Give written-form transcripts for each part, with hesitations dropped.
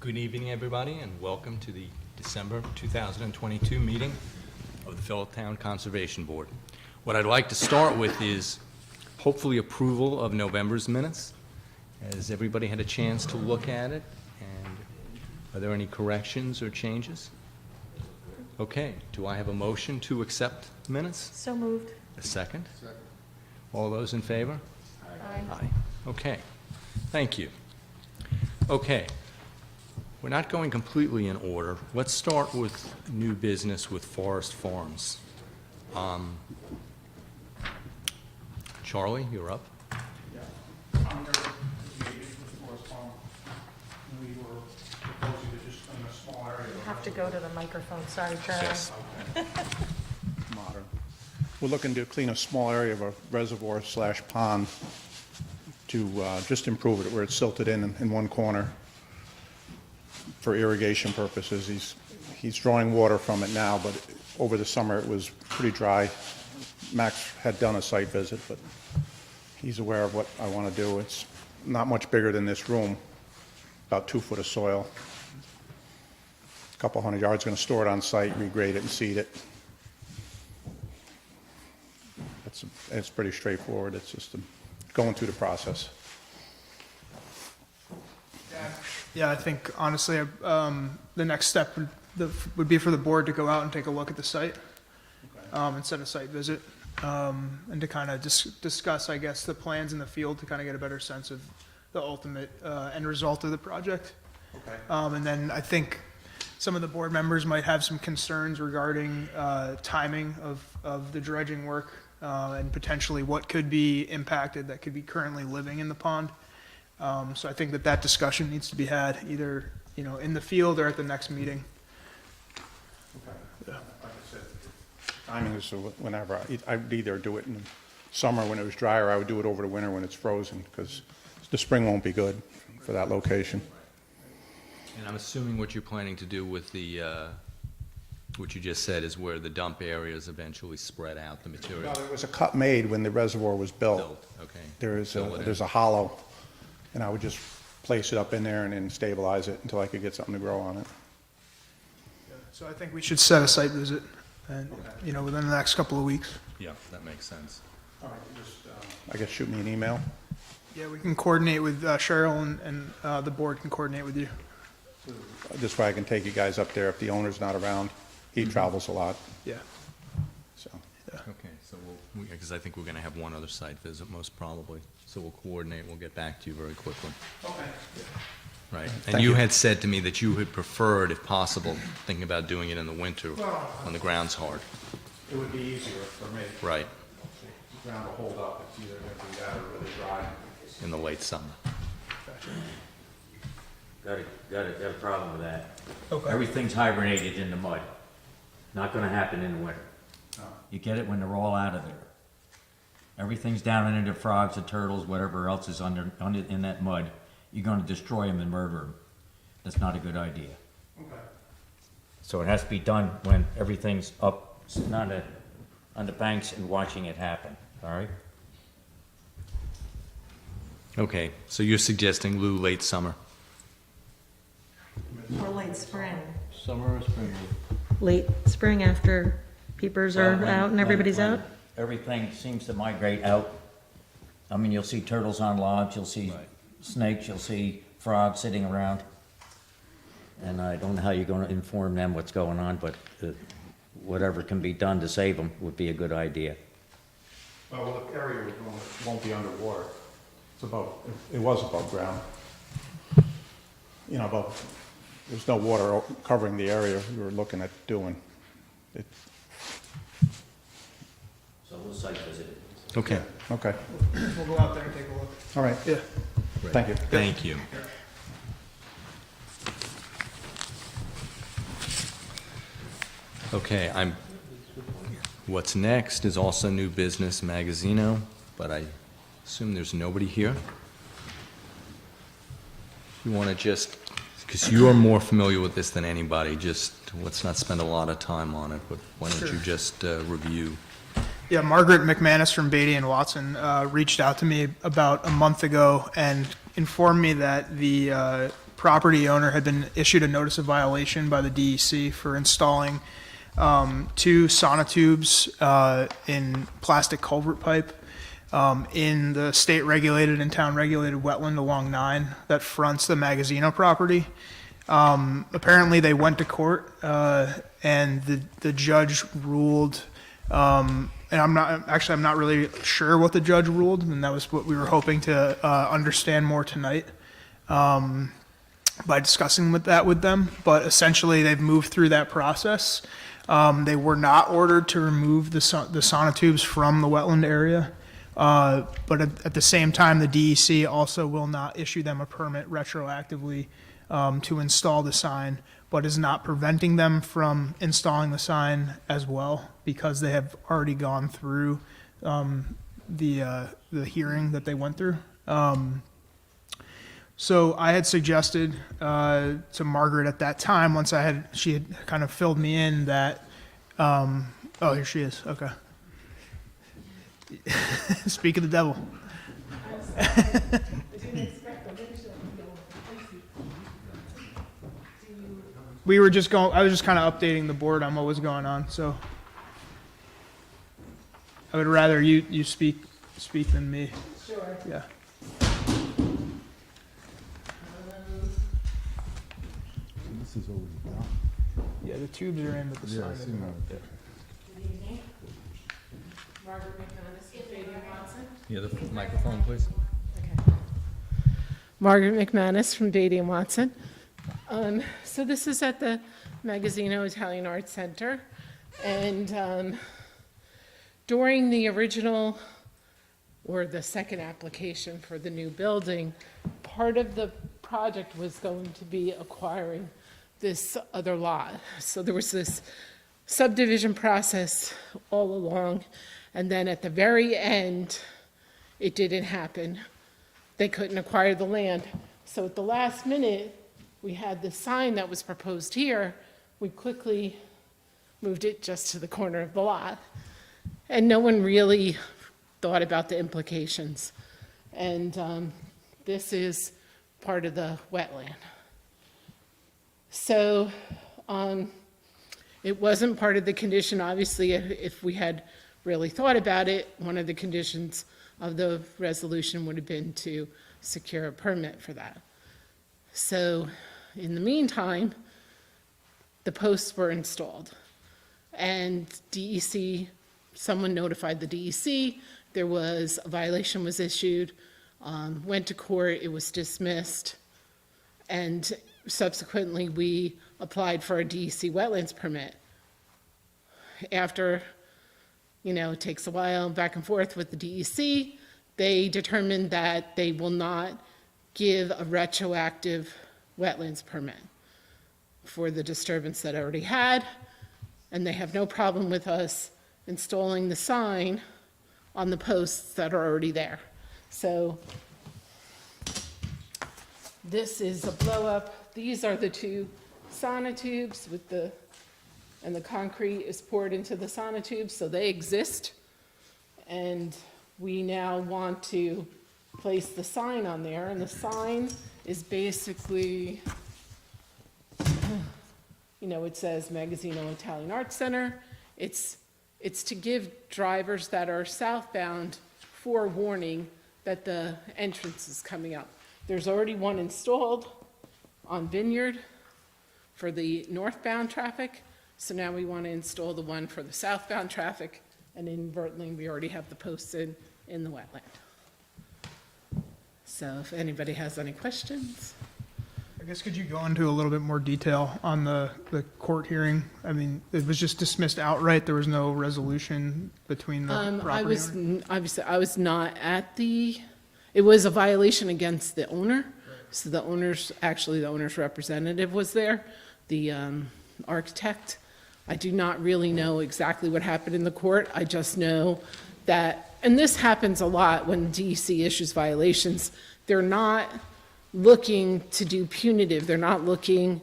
Good evening, everybody, and welcome to the December 2022 meeting of the Philipstown Conservation Board. What I'd like to start with is hopefully approval of November's minutes. Has everybody had a chance to look at it? And are there any corrections or changes? Okay, do I have a motion to accept minutes? So moved. A second? Second. All those in favor? Aye. Aye. Okay, thank you. Okay, we're not going completely in order. Let's start with new business with Forest Farms. Charlie, you're up. Yeah, I'm here to meet with Forest Farm. We were proposing to just in a small area. You have to go to the microphone. Sorry, Charlie. Yes. Modern. We're looking to clean a small area of a reservoir / pond to just improve it where it's silted in one corner for irrigation purposes. He's drawing water from it now, but over the summer it was pretty dry. Max had done a site visit, but he's aware of what I want to do. It's not much bigger than this room, about 2 foot of soil. A couple hundred yards, going to store it on site, regrade it and seed it. It's pretty straightforward. It's just going through the process. Yeah, I think honestly, the next step would be for the board to go out and take a look at the site, and set a site visit, and to kind of discuss, I guess, the plans in the field to kind of get a better sense of the ultimate end result of the project. Okay. And then I think some of the board members might have some concerns regarding timing of the dredging work, and potentially what could be impacted that could be currently living in the pond. So I think that discussion needs to be had either, in the field or at the next meeting. Okay. Yeah. Like I said, timing is whenever. I'd either do it in the summer when it was drier, or I would do it over the winter when it's frozen, because the spring won't be good for that location. And I'm assuming what you're planning to do with the, what you just said is where the dump areas eventually spread out the material. Well, there was a cut made when the reservoir was built. Okay. There's Fill a hollow, and I would just place it up in there and then stabilize it until I could get something to grow on it. So I think we should set a site visit, and, within the next couple of weeks. Yeah, that makes sense. All right, just, I guess shoot me an email. Yeah, we can coordinate with Cheryl, and the board can coordinate with you. This way I can take you guys up there if the owner's not around. He travels a lot, Yeah. so. Okay, so because I think we're going to have one other site visit most probably. So we'll coordinate and we'll get back to you very quickly. Okay. Right. And Thank you you. had said to me that you had preferred, if possible, thinking about doing it in the winter when the ground's hard. It would be easier for me. Right, The ground will hold up. It's either going to be that or really dry. in the late summer. Got a problem with that. Okay. Everything's hibernated in the mud. Not gonna happen in the winter. No. You get it when they're all out of there. Everything's down into the frogs, the turtles, whatever else is under in that mud. You're gonna destroy them and murder them. That's not a good idea. Okay. So it has to be done when everything's up, not on the banks and watching it happen, all right? Okay, so you're suggesting, Lou, late summer? Or late spring. Summer or spring? Late spring after peepers are When- out and everybody's when out? Everything seems to migrate out. I mean, you'll see turtles on logs, you'll see Right. snakes, you'll see frogs sitting around. And I don't know how you're gonna inform them what's going on, but whatever can be done to save them would be a good idea. Well, the area won't be underwater. It was above ground. There's no water covering the area we were looking at doing. So we'll site visit it. Okay. Okay, We'll go out there and take a look. all right. Yeah. Thank you. Thank you. Okay, what's next is also new business, Magazzino, but I assume there's nobody here. You want to just, because you're more familiar with this than anybody, just let's not spend a lot of time on it, but why don't you just review? Yeah, Margaret McManus from Beatty and Watson reached out to me about a month ago and informed me that the property owner had been issued a notice of violation by the DEC for installing 2 sonotubes in plastic culvert pipe in the state-regulated and town-regulated wetland along 9 that fronts the Magazzino property. Apparently, they went to court, and the judge ruled, and I'm not really sure what the judge ruled, and that was what we were hoping to understand more tonight by discussing with them. But essentially, they've moved through that process. They were not ordered to remove the sonotubes from the wetland area. But at the same time, the DEC also will not issue them a permit retroactively to install the sign, but is not preventing them from installing the sign as well, because they have already gone through the hearing that they went through. So I had suggested to Margaret at that time, once she had kind of filled me in that, oh, here she is, okay. Speak of the devil. I was just kind of updating the board on what was going on, so I would rather you speak than me. Sure. Yeah. This is already done. Yeah, the tubes are in, but the sign isn't out there. Good evening. Margaret McManus, Stadium Watson. Yeah, the microphone, please. Okay. Margaret McManus from Beatty and Watson. So this is at the Magazzino Italian Arts Center, and during the original or the second application for the new building, part of the project was going to be acquiring this other lot. So there was this subdivision process all along, and then at the very end, it didn't happen. They couldn't acquire the land. So at the last minute, we had the sign that was proposed here. We quickly moved it just to the corner of the lot. And no one really thought about the implications. And this is part of the wetland. So it wasn't part of the condition. Obviously, if we had really thought about it, one of the conditions of the resolution would have been to secure a permit for that. So in the meantime, the posts were installed. And DEC, someone notified the DEC, there was a violation was issued, went to court, it was dismissed, and subsequently we applied for a DEC wetlands permit. After, it takes a while back and forth with the DEC, they determined that they will not give a retroactive wetlands permit for the disturbance that I already had, and they have no problem with us installing the sign on the posts that are already there. So this is a blow up. These are the 2 sonotubes and the concrete is poured into the sonotubes, so they exist. And we now want to place the sign on there, and the sign is basically, it says Magazzino Italian Arts Center. It's to give drivers that are southbound forewarning that the entrance is coming up. There's already one installed on Vineyard for the northbound traffic, so now we want to install the one for the southbound traffic, and inadvertently, we already have the posts in the wetland. So if anybody has any questions. I guess could you go into a little bit more detail on the court hearing? I mean, it was just dismissed outright. There was no resolution between the property owner? I was not at it was a violation against the owner. So the owner's representative was there, the architect. I do not really know exactly what happened in the court. I just know that, and this happens a lot when DEC issues violations, they're not looking to do punitive. They're not looking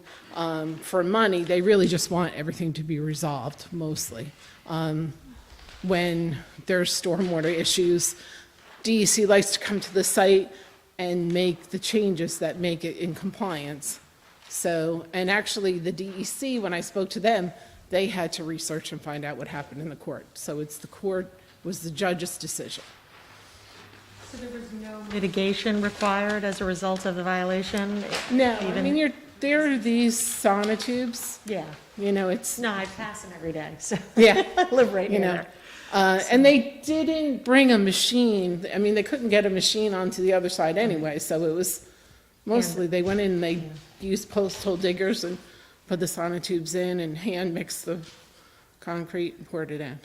for money. They really just want everything to be resolved, mostly. When there's stormwater issues, DEC likes to come to the site and make the changes that make it in compliance. So, and actually, the DEC, when I spoke to them, they had to research and find out what happened in the court. So it's the court, was the judge's decision. So there was no mitigation required as a result of the violation? No, I Even- mean, there are these sonotubes, Yeah. you know, it's, No, I pass them every day, so. Yeah. I live right you near know. there. And they didn't bring a machine, I mean, they couldn't get a machine onto the other side anyway, so it was, mostly, they went in, they used post hole diggers and put the sonotubes in and hand mixed the concrete and poured it in.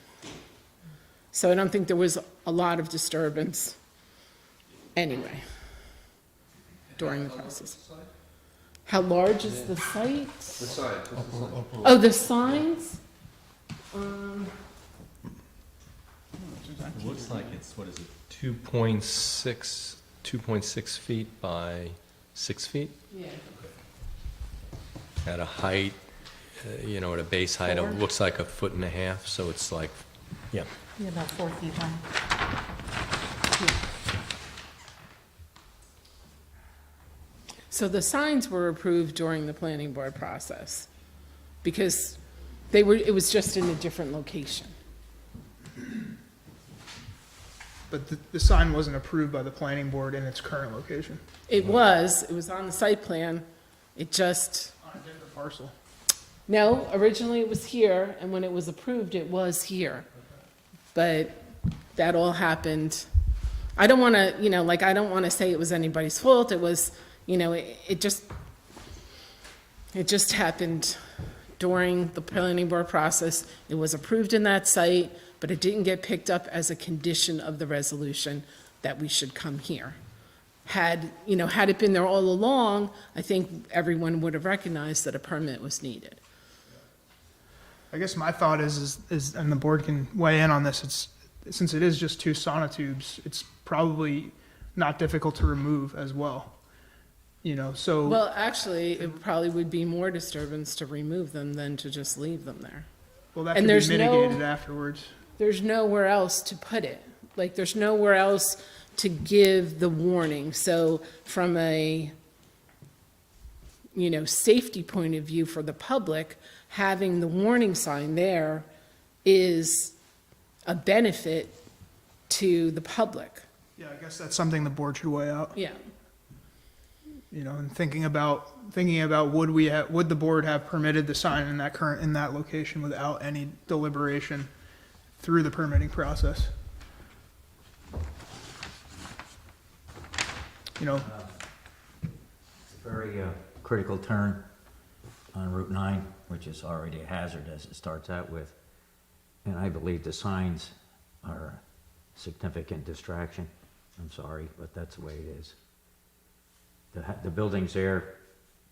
So I don't think there was a lot of disturbance anyway during the process. How large is the site? The side, just the side. Oh, the signs? It looks like it's, what is it, 2.6 feet by 6 feet? Yeah. At a height, you know, at a base height, Four. it looks like 1.5 feet, so it's like, yeah. Yeah, about 4 feet high. So the signs were approved during the planning board process because they were, it was just in a different location. But the sign wasn't approved by the planning board in its current location It was on the site plan, it just, on a different parcel. no, originally it was here, and when it was approved, it was here. But that all happened, I don't wanna, you know, like, I don't wanna say it was anybody's fault, it was, you know, it just happened during the planning board process. It was approved in that site, but it didn't get picked up as a condition of the resolution that we should come here. Had it been there all along, I think everyone would have recognized that a permit was needed. I guess my thought is, and the board can weigh in on this, since it is just two sonotubes, it's probably not difficult to remove as well. You know, so. Well, actually, it probably would be more disturbance to remove them than to just leave them there. Well, that and can be there's no- mitigated afterwards. There's nowhere else to put it. Like, there's nowhere else to give the warning. So from a, you know, safety point of view for the public, having the warning sign there is a benefit to the public. Yeah, I guess that's something the board should weigh out, Yeah. you know, and thinking about would the board have permitted the sign in that location without any deliberation through the permitting process? You know, It's a very critical turn on Route 9, which is already a hazard as it starts out with. And I believe the signs are a significant distraction. I'm sorry, but that's the way it is. The building's there,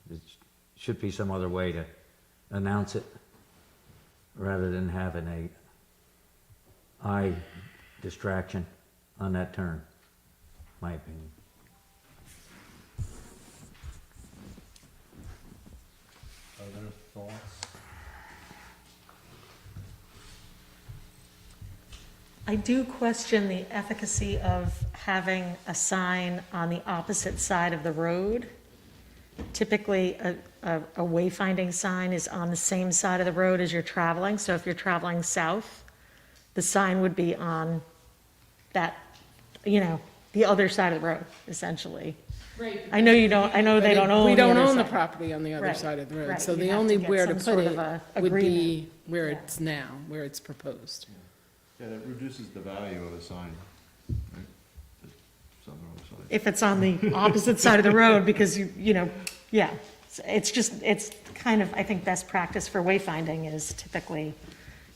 there should be some other way to announce it rather than having a eye distraction on that turn, my opinion. Other thoughts? I do question the efficacy of having a sign on the opposite side of the road. Typically, a wayfinding sign is on the same side of the road as you're traveling, so if you're traveling south, the sign would be on that, you know, the other side of the road, essentially. Right. I know you don't, I know they don't own We the don't other own the side. property on the other Right, side of the road. right. So You the have only to get where to some put sort it of a would be agreement. where Yeah. it's now, where it's proposed. Yeah, that reduces the value of a sign, right? Just on the other side. If it's on the opposite side of the road, because you know, yeah. It's just, it's kind of, I think, best practice for wayfinding is typically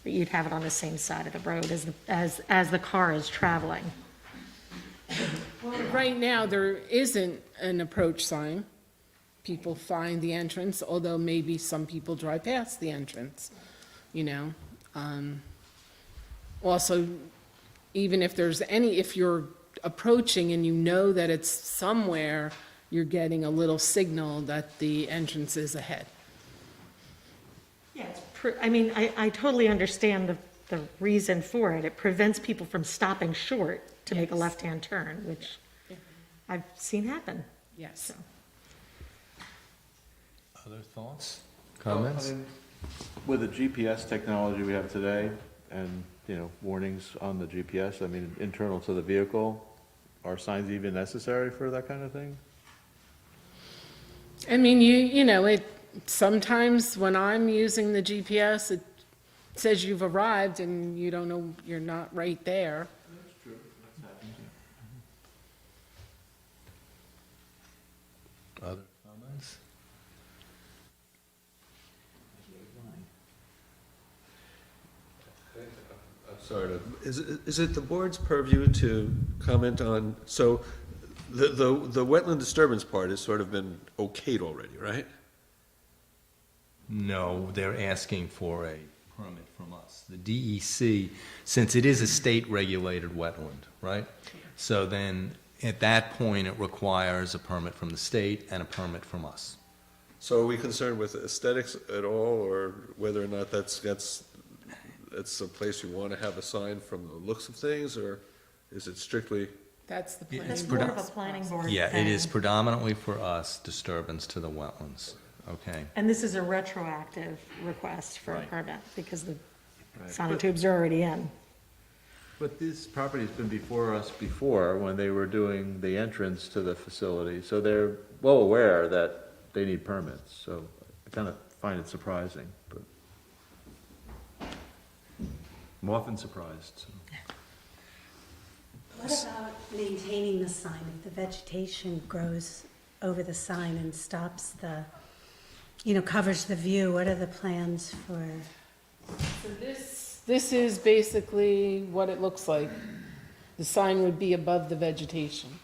that you'd have it on the same side of the road as the car is traveling. Right now, there isn't an approach sign. People find the entrance, although maybe some people drive past the entrance, you know? Also, even if there's if you're approaching and you know that it's somewhere, you're getting a little signal that the entrance is ahead. Yeah, I mean, I totally understand the reason for it. It prevents people from stopping short to make a Yes. left-hand turn, which I've seen happen. Yes. Other thoughts, Well, comments? I mean, with the GPS technology we have today, and, you know, warnings on the GPS, I mean, internal to the vehicle, are signs even necessary for that kind of thing? I mean, you know, sometimes when I'm using the GPS, it says you've arrived and you don't know, you're not right there. That's true, that's happened. Other comments? I'm sorry, is it the board's purview to comment on, so the wetland disturbance part has sort of been okayed already, right? No, they're asking for a permit from us. The DEC, since it is a state-regulated wetland, right? So then, at that point, it requires a permit from the state and a permit from us. So are we concerned with aesthetics at all, or whether or not that's a place you want to have a sign from the looks of things, or is it strictly? That's the Yeah, planning. it's That's more of a board's planning process. board Yeah, it is thing. predominantly for us, disturbance to the wetlands, okay? And this is a retroactive request for a Right. permit, because the Right. sonotubes are already in. But this property's been before us before, when they were doing the entrance to the facility, so they're well aware that they need permits, so I kind of find it surprising, but I'm often surprised, so. What about maintaining the sign? If the vegetation grows over the sign and stops the, covers the view, what are the plans for? So this is basically what it looks like. The sign would be above the vegetation.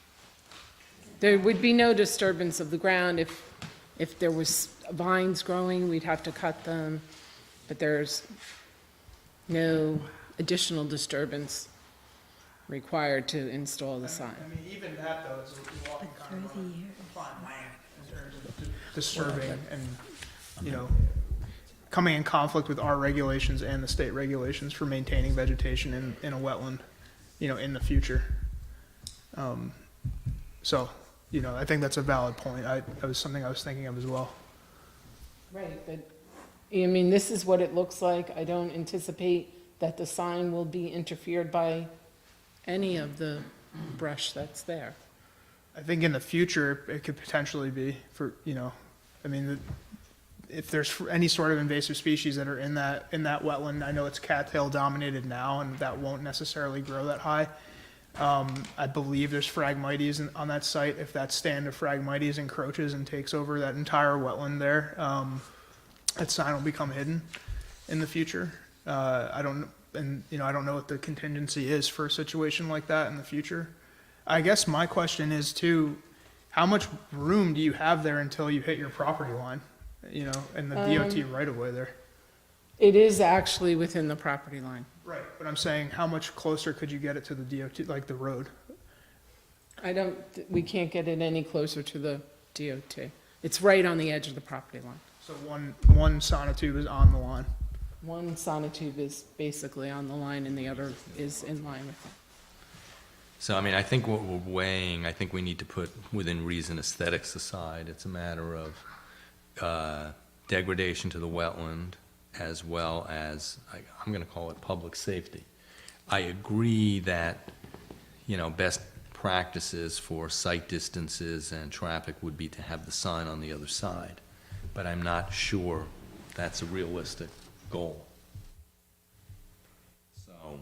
There would be no disturbance of the ground. If there was vines growing, we'd have to cut them, but there's no additional disturbance required to install the sign. I mean, even that though is walking But kind of through the on years. fine land in terms of disturbing and, coming in conflict with our regulations and the state regulations for maintaining vegetation in a wetland, in the future. So, I think that's a valid point. That was something I was thinking of as well. Right, but, I mean, this is what it looks like. I don't anticipate that the sign will be interfered by any of the brush that's there. I think in the future, it could potentially be for, if there's any sort of invasive species that are in that wetland, I know it's cattail dominated now and that won't necessarily grow that high. I believe there's Phragmites on that site. If that stand of Phragmites encroaches and takes over that entire wetland there, that sign will become hidden in the future. I don't know what the contingency is for a situation like that in the future. I guess my question is too, how much room do you have there until you hit your property line? And the DOT right of way there. It is actually within the property line. Right, but I'm saying, how much closer could you get it to the DOT, like the road? We can't get it any closer to the DOT. It's right on the edge of the property line. So one sonotube is on the line. One sonotube is basically on the line and the other is in line with it. So, I mean, I think what we're weighing, I think we need to put within reason aesthetics aside. It's a matter of degradation to the wetland as well as, I'm going to call it public safety. I agree that, best practices for sight distances and traffic would be to have the sign on the other side, but I'm not sure that's a realistic goal. So,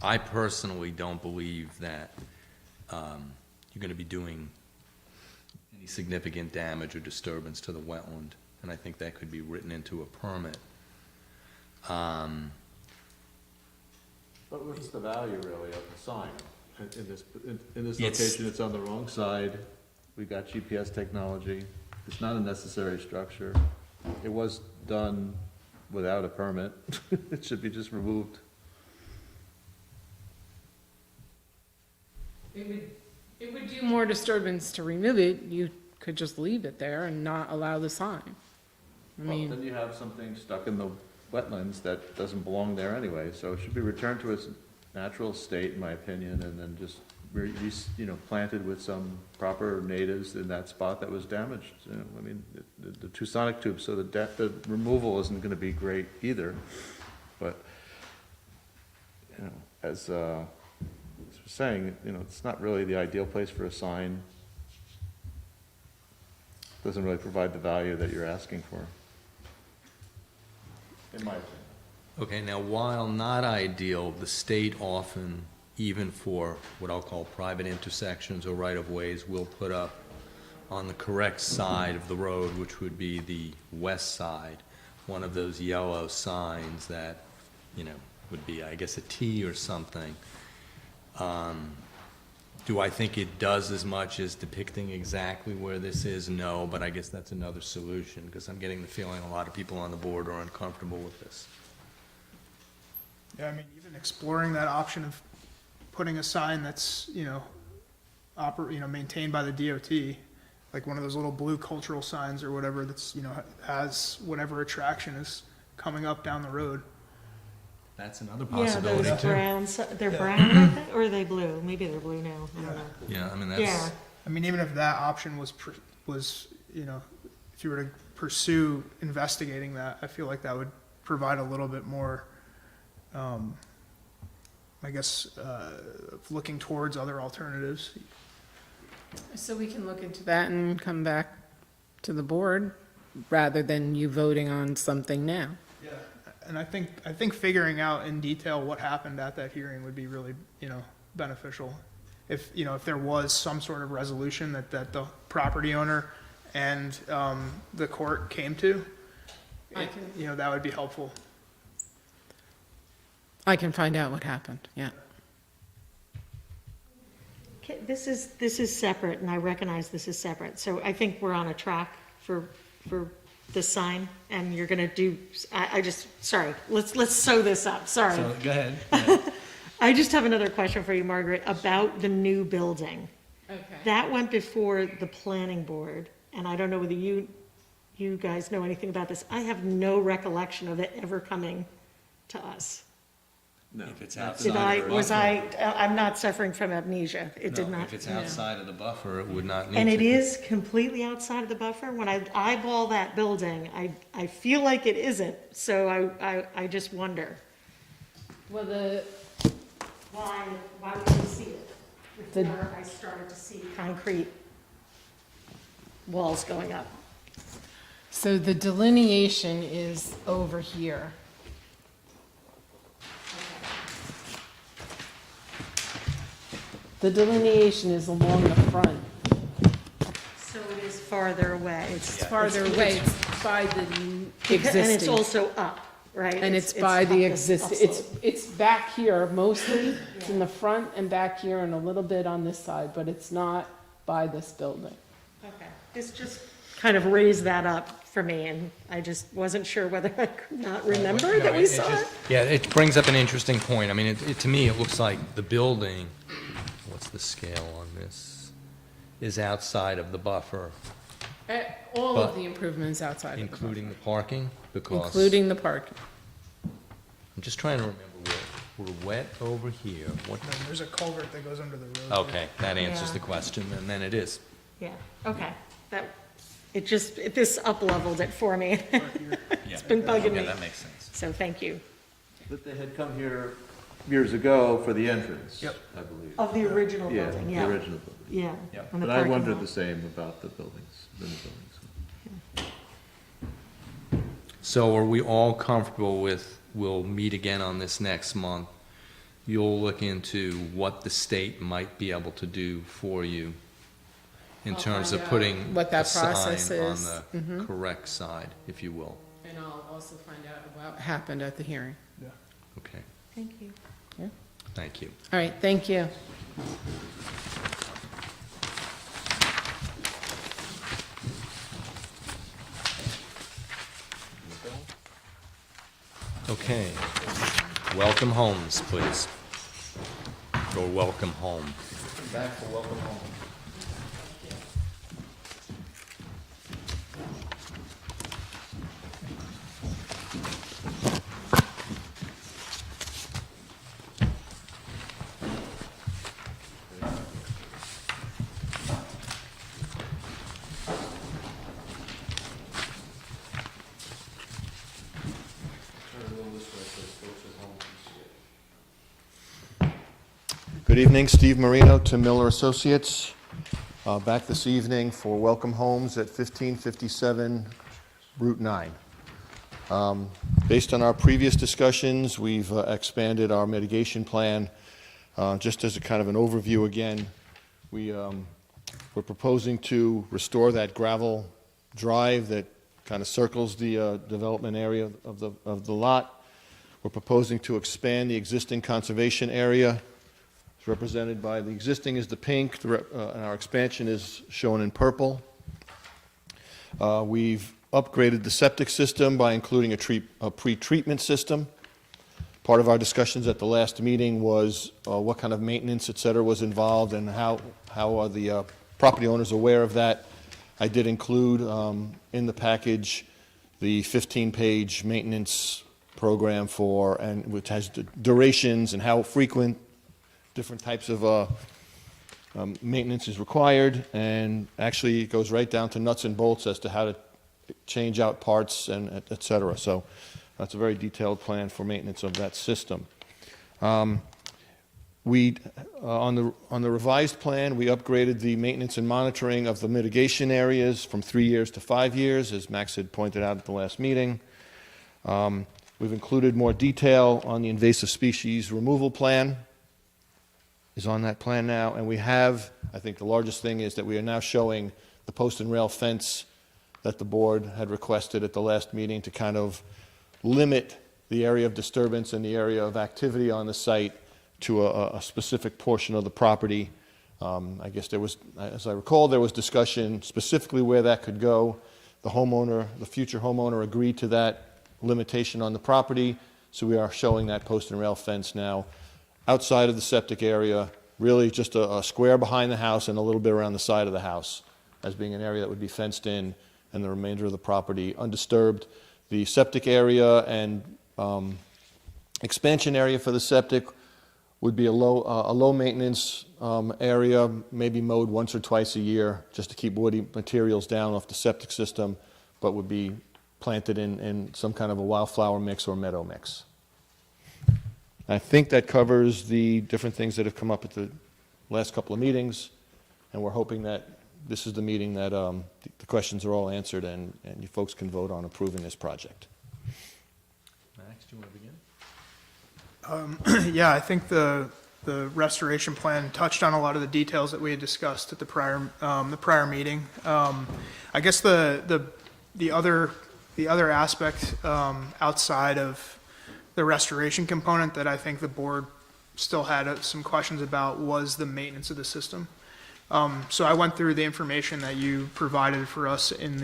I personally don't believe that you're going to be doing any significant damage or disturbance to the wetland, and I think that could be written into a permit. But what's the value really of the sign? In this It's- location, it's on the wrong side, we got GPS technology, it's not a necessary structure. It was done without a permit, it should be just removed. It would do more disturbance to remove it. You could just leave it there and not allow the sign. I Well, mean, then you have something stuck in the wetlands that doesn't belong there anyway, so it should be returned to its natural state, in my opinion, and then just planted with some proper natives in that spot that was damaged. I mean, the two sonic tubes, so the removal isn't gonna be great either. But, as we're saying, it's not really the ideal place for a sign. Doesn't really provide the value that you're asking for, in my opinion. Okay, now while not ideal, the state often, even for what I'll call private intersections or right-of-ways, will put up on the correct side of the road, which would be the west side, one of those yellow signs that, would be, I guess, a T or something. Do I think it does as much as depicting exactly where this is? No, but I guess that's another solution, because I'm getting the feeling a lot of people on the board are uncomfortable with this. Yeah, I mean, even exploring that option of putting a sign that's, maintained by the DOT, like one of those little blue cultural signs or whatever that's, has whatever attraction is coming up down the road. That's another Yeah, possibility those too. browns, they're brown, I think, or are they blue? Maybe they're blue now, I don't know. Yeah, I mean, Yeah, that's, I mean, even if that option was, if you were to pursue investigating that, I feel like that would provide a little bit more, looking towards other alternatives. So we can look into that and come back to the board, rather than you voting on something now. Yeah. And I think figuring out in detail what happened at that hearing would be really, beneficial. If there was some sort of resolution that the property owner and, the court came to, that would be helpful. I can find out what happened, yeah. Okay, this is separate, and I recognize this is separate, so I think we're on a track for this sign, and you're gonna do, sorry, let's sew this up, sorry. so, go ahead. I just have another question for you, Margaret, about the new building. Okay. That went before the planning board, and I don't know whether you guys know anything about this. I have no recollection of it ever coming to us. No. If it's Did outside I'm not suffering from amnesia. It did not. If it's outside of the buffer, it would not need to. And it is completely outside of the buffer? When I eyeball that building, I feel like it isn't, so I just wonder. Well, Why would you see it before I started to see concrete walls going up? so the delineation is over here. The delineation is along the front. So it is farther away. It's farther away, it's by the existing. And it's also up, right? And it's by the up this existing, upslope. it's back here mostly, it's in the front and back here and a little bit on this side, but it's not by this building. Okay, this just kind of raised that up for me, and I just wasn't sure whether I could not remember that we saw it. Yeah, it brings up an interesting point. I mean, to me, it looks like the building, what's the scale on this, is outside of the buffer, All of But the improvements outside of the buffer. including the parking, because. Including the parking. I'm just trying to remember, we're wet over here. What? And then there's a culvert that goes under the road. Okay, that answers Yeah. the question, and then it is. Yeah, okay, this up-leveled it for me. It's been bugging me. Yeah, that makes sense. So thank you. But they had come here years ago for the entrance, Yep. I believe. Of the original Yeah, building, the yeah. original building. Yeah. Yep. and the But I parking wondered lot. the same about the buildings, the new buildings. So are we all comfortable with, we'll meet again on this next month? You'll look into what the state might be able to do for you in I'll terms of find out putting what that a sign process on is. the correct side, if you will. And I'll also find out about what happened at the hearing. Okay, Thank you. thank you. All right, thank you. Okay, welcome homes, please. Or welcome home. Back for welcome home. Good evening, Steve Marino, Tim Miller Associates, back this evening for Welcome Homes at 1557 Route 9. Based on our previous discussions, we've expanded our mitigation plan. Just as a kind of an overview again, we're proposing to restore that gravel drive that kind of circles the development area of the lot. We're proposing to expand the existing conservation area. It's represented by the existing is the pink, and our expansion is shown in purple. We've upgraded the septic system by including a pre-treatment system. Part of our discussions at the last meeting was what kind of maintenance, et cetera, was involved and how are the property owners aware of that. I did include in the package the 15-page maintenance program which has durations and how frequent different types of maintenance is required, and actually it goes right down to nuts and bolts as to how to change out parts and et cetera. So that's a very detailed plan for maintenance of that system. On the revised plan, we upgraded the maintenance and monitoring of the mitigation areas from 3 years to 5 years, as Max had pointed out at the last meeting. We've included more detail on the invasive species removal plan, is on that plan now, and we have, I think the largest thing is that we are now showing the post and rail fence that the board had requested at the last meeting to kind of limit the area of disturbance and the area of activity on the site to a specific portion of the property. I guess there was, as I recall, there was discussion specifically where that could go. The future homeowner agreed to that limitation on the property, so we are showing that post and rail fence now outside of the septic area, really just a square behind the house and a little bit around the side of the house as being an area that would be fenced in and the remainder of the property undisturbed. The septic area and expansion area for the septic would be a low maintenance area, maybe mowed once or twice a year just to keep woody materials down off the septic system, but would be planted in some kind of a wildflower mix or meadow mix. I think that covers the different things that have come up at the last couple of meetings, and we're hoping that this is the meeting that the questions are all answered and you folks can vote on approving this project. Max, do you want to begin? Yeah, I think the restoration plan touched on a lot of the details that we had discussed at the prior meeting. I guess the other aspect outside of the restoration component that I think the board still had some questions about was the maintenance of the system. So I went through the information that you provided for us and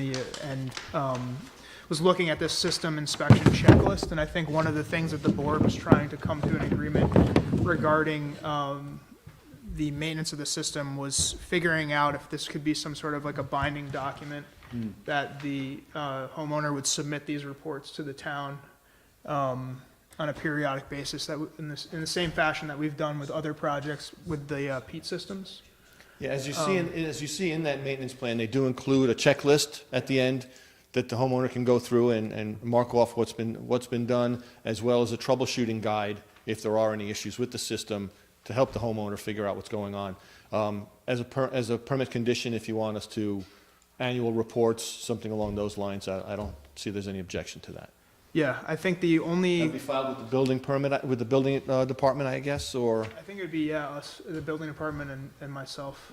was looking at this system inspection checklist, and I think one of the things that the board was trying to come to an agreement regarding the maintenance of the system was figuring out if this could be some sort of like a binding document that the homeowner would submit these reports to the town on a periodic basis, that in the same fashion that we've done with other projects with the peat systems. Yeah, as you see in that maintenance plan, they do include a checklist at the end that the homeowner can go through and mark off what's been done, as well as a troubleshooting guide if there are any issues with the system to help the homeowner figure out what's going on. As a permit condition, if you want us to annual reports, something along those lines, I don't see there's any objection to that. Yeah, I think the only, That'd be filed with the building permit, with the building department, I guess, or? I think it would be, us, the building department and myself.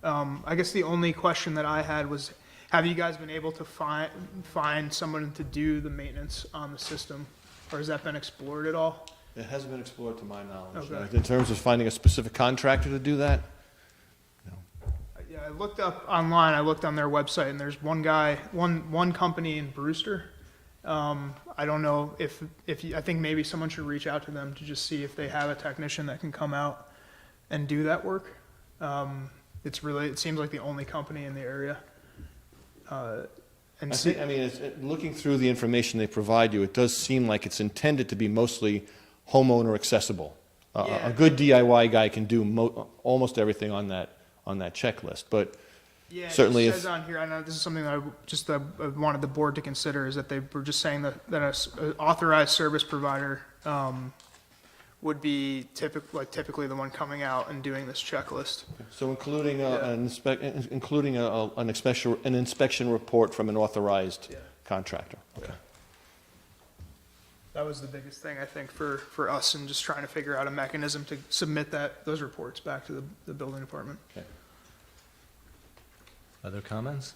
I guess the only question that I had was, have you guys been able to find someone to do the maintenance on the system? Or has that been explored at all? It hasn't been explored to my knowledge. Okay. In terms of finding a specific contractor to do that? Yeah, I looked up online, I looked on their website, and there's one guy, one company in Brewster. I don't know if I think maybe someone should reach out to them to just see if they have a technician that can come out and do that work. It seems like the only company in the area. Looking through the information they provide you, it does seem like it's intended to be mostly homeowner accessible. A good DIY guy can do almost everything on that checklist, but yeah, certainly it says on here, I know this is something that I wanted the board to consider, is that they were just saying that an authorized service provider would be typically the one coming out and doing this checklist. So including Yeah. an inspection report from an authorized Yeah. contractor? Okay. That was the biggest thing, I think, for us, and just trying to figure out a mechanism to submit those reports back to the building department. Okay. Other comments?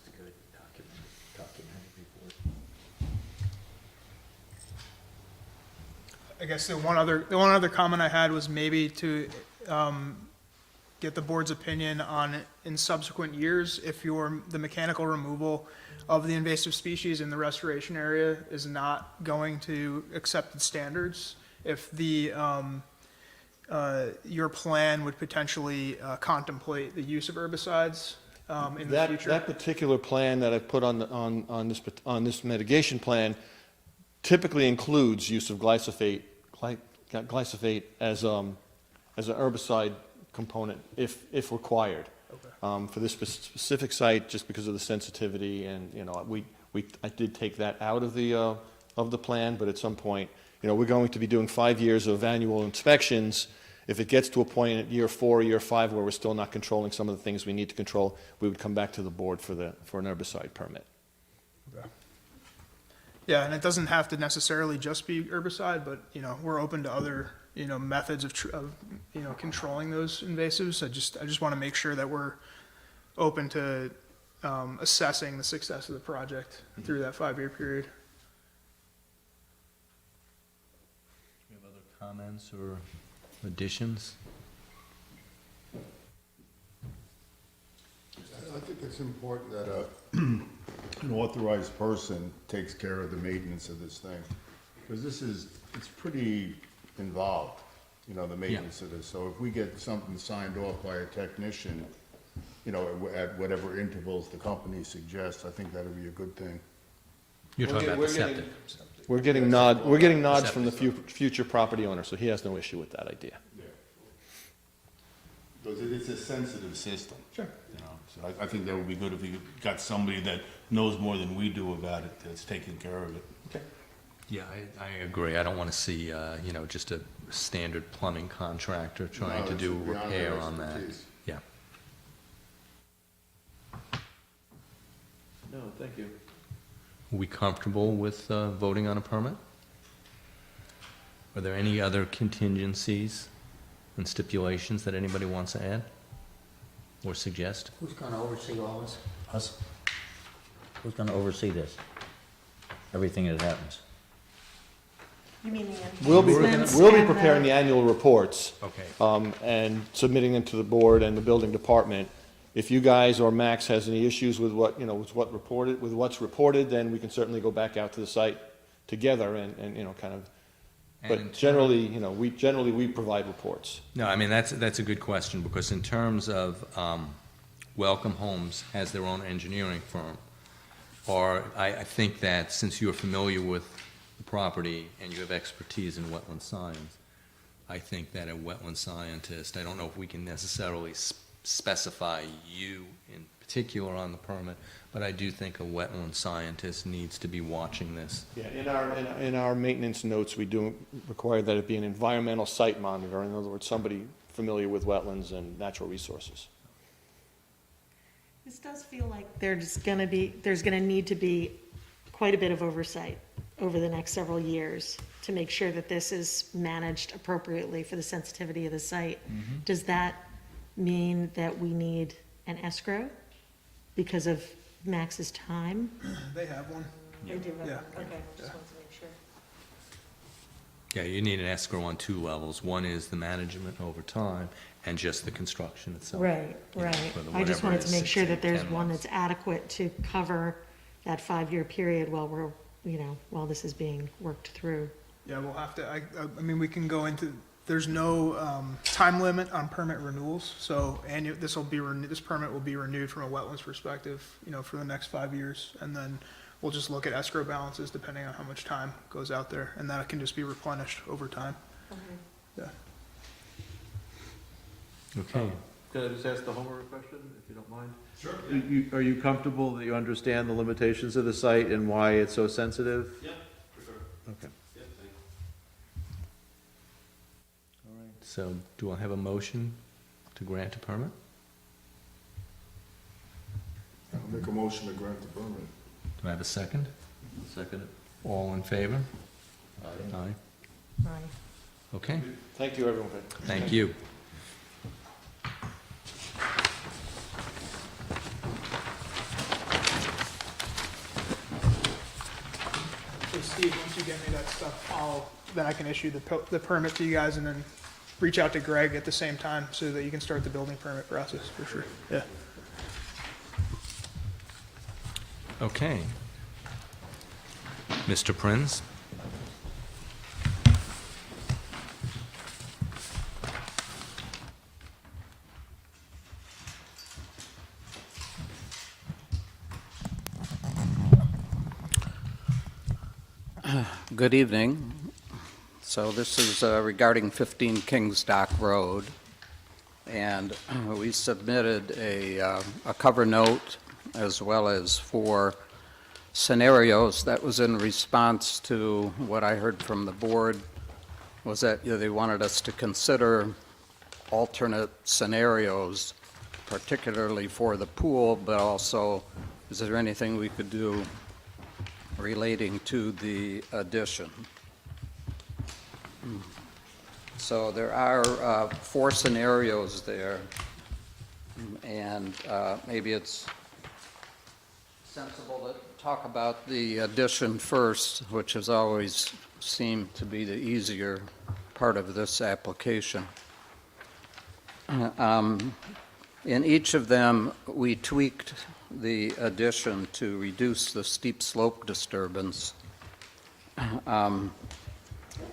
I guess the one other comment I had was maybe to get the board's opinion on, in subsequent years, if the mechanical removal of the invasive species in the restoration area is not going to accepted standards, if your plan would potentially contemplate the use of herbicides in the future. That particular plan that I put on this mitigation plan typically includes use of glyphosate as an herbicide component if required. Okay. For this specific site, just because of the sensitivity, and, I did take that out of the plan, but at some point, we're going to be doing 5 years of annual inspections. If it gets to a point at year 4, year 5, where we're still not controlling some of the things we need to control, we would come back to the board for an herbicide permit. Yeah, and it doesn't have to necessarily just be herbicide, but, we're open to other, methods of controlling those invasives. I just want to make sure that we're open to assessing the success of the project through that 5-year period. Do you have other comments or additions? I think it's important that an authorized person takes care of the maintenance of this thing. Because it's pretty involved, the maintenance of this. So if we get something signed off by a technician, at whatever intervals the company suggests, I think that'd be a good thing. You're talking about the septic. We're getting nods from the future property owner, so he has no issue with that idea. Because it's a sensitive system. Sure. So I think that would be good if we got somebody that knows more than we do about it, that's taking care of it. Okay. Yeah, I agree. I don't want to see, just a standard plumbing contractor trying to do repair on that. Yeah. No, thank you. Are we comfortable with voting on a permit? Are there any other contingencies and stipulations that anybody wants to add or suggest? Who's gonna oversee all this? Us? Who's gonna oversee this? Everything that happens? You mean the We'll be enhancements we'll be and preparing the annual reports. Okay. And submitting them to the board and the building department. If you guys or Max has any issues with with what's reported, then we can certainly go back out to the site together and kind of. But generally, we provide reports. No, I mean, that's a good question, because in terms of, Welcome Homes has their own engineering firm. Or I think that since you're familiar with the property and you have expertise in wetland science, I think that a wetland scientist, I don't know if we can necessarily specify you in particular on the permit, but I do think a wetland scientist needs to be watching this. Yeah, in our maintenance notes, we do require that it be an environmental site monitor. In other words, somebody familiar with wetlands and natural resources. This does feel like there's going to need to be quite a bit of oversight over the next several years to make sure that this is managed appropriately for the sensitivity of the site. Does that mean that we need an escrow because of Max's time? They have one. They do have, Yeah. okay, just wanted to make sure. Yeah, you need an escrow on 2 levels. One is the management over time, and just the construction itself. Right, You know, right. for the I just whatever wanted it to is, make 6, sure 8, that there's 10 one months. that's adequate to cover that 5-year period while this is being worked through. Yeah, we'll have to, I mean, we can go into, there's no time limit on permit renewals, so this permit will be renewed from a wetlands perspective, for the next 5 years, and then we'll just look at escrow balances depending on how much time goes out there, and that can just be replenished over time. Yeah. Okay. Can I just ask the homeowner question, if you don't mind? Sure. Are you comfortable that you understand the limitations of the site and why it's so sensitive? Yeah, for sure. Okay. Yeah, So do I have a motion to grant a permit? I'll make a motion to grant the permit. Do I have a second? Second it. All in favor? Aye. Right. Okay, Thank you, everyone. thank you. So Steve, once you get me that stuff, then I can issue the permit to you guys and then reach out to Greg at the same time so that you can start the building permit process for sure. Yeah. Okay. Mr. Prins? Good evening. So this is regarding 15 Kings Dock Road, and we submitted a cover note as well as 4 scenarios. That was in response to what I heard from the board, was that they wanted us to consider alternate scenarios, particularly for the pool, but also, is there anything we could do relating to the addition? So there are 4 scenarios there, and maybe it's sensible to talk about the addition first, which has always seemed to be the easier part of this application. In each of them, we tweaked the addition to reduce the steep slope disturbance.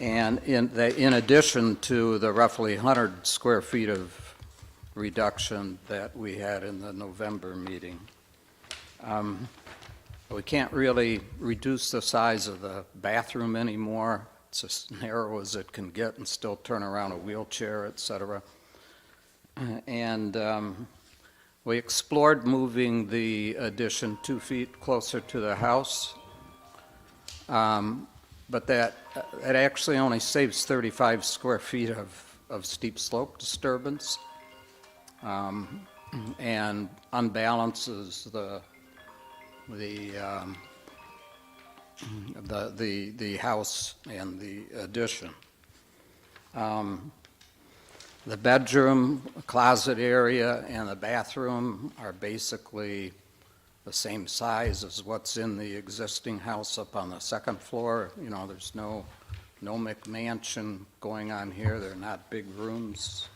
And in addition to the roughly 100 square feet of reduction that we had in the November meeting. We can't really reduce the size of the bathroom anymore. It's as narrow as it can get and still turn around a wheelchair, et cetera. And we explored moving the addition 2 feet closer to the house, but that actually only saves 35 square feet of steep slope disturbance, and unbalances the house and the addition. The bedroom, closet area, and the bathroom are basically the same size as what's in the existing house up on the second floor. You know, there's no McMansion going on here. They're not big rooms.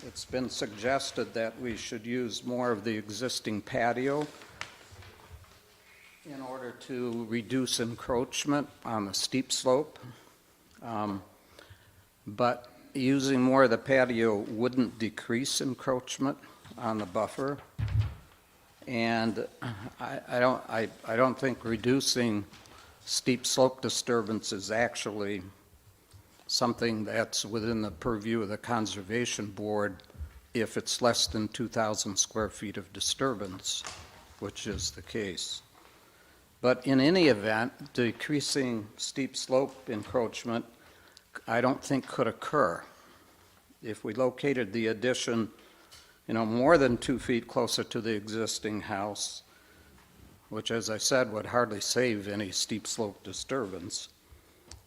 It's been suggested that we should use more of the existing patio in order to reduce encroachment on the steep slope. But using more of the patio wouldn't decrease encroachment on the buffer. And I don't think reducing steep slope disturbance is actually something that's within the purview of the Conservation Board if it's less than 2,000 square feet of disturbance, which is the case. But in any event, decreasing steep slope encroachment, I don't think could occur. If we located the addition, more than 2 feet closer to the existing house, which, as I said, would hardly save any steep slope disturbance,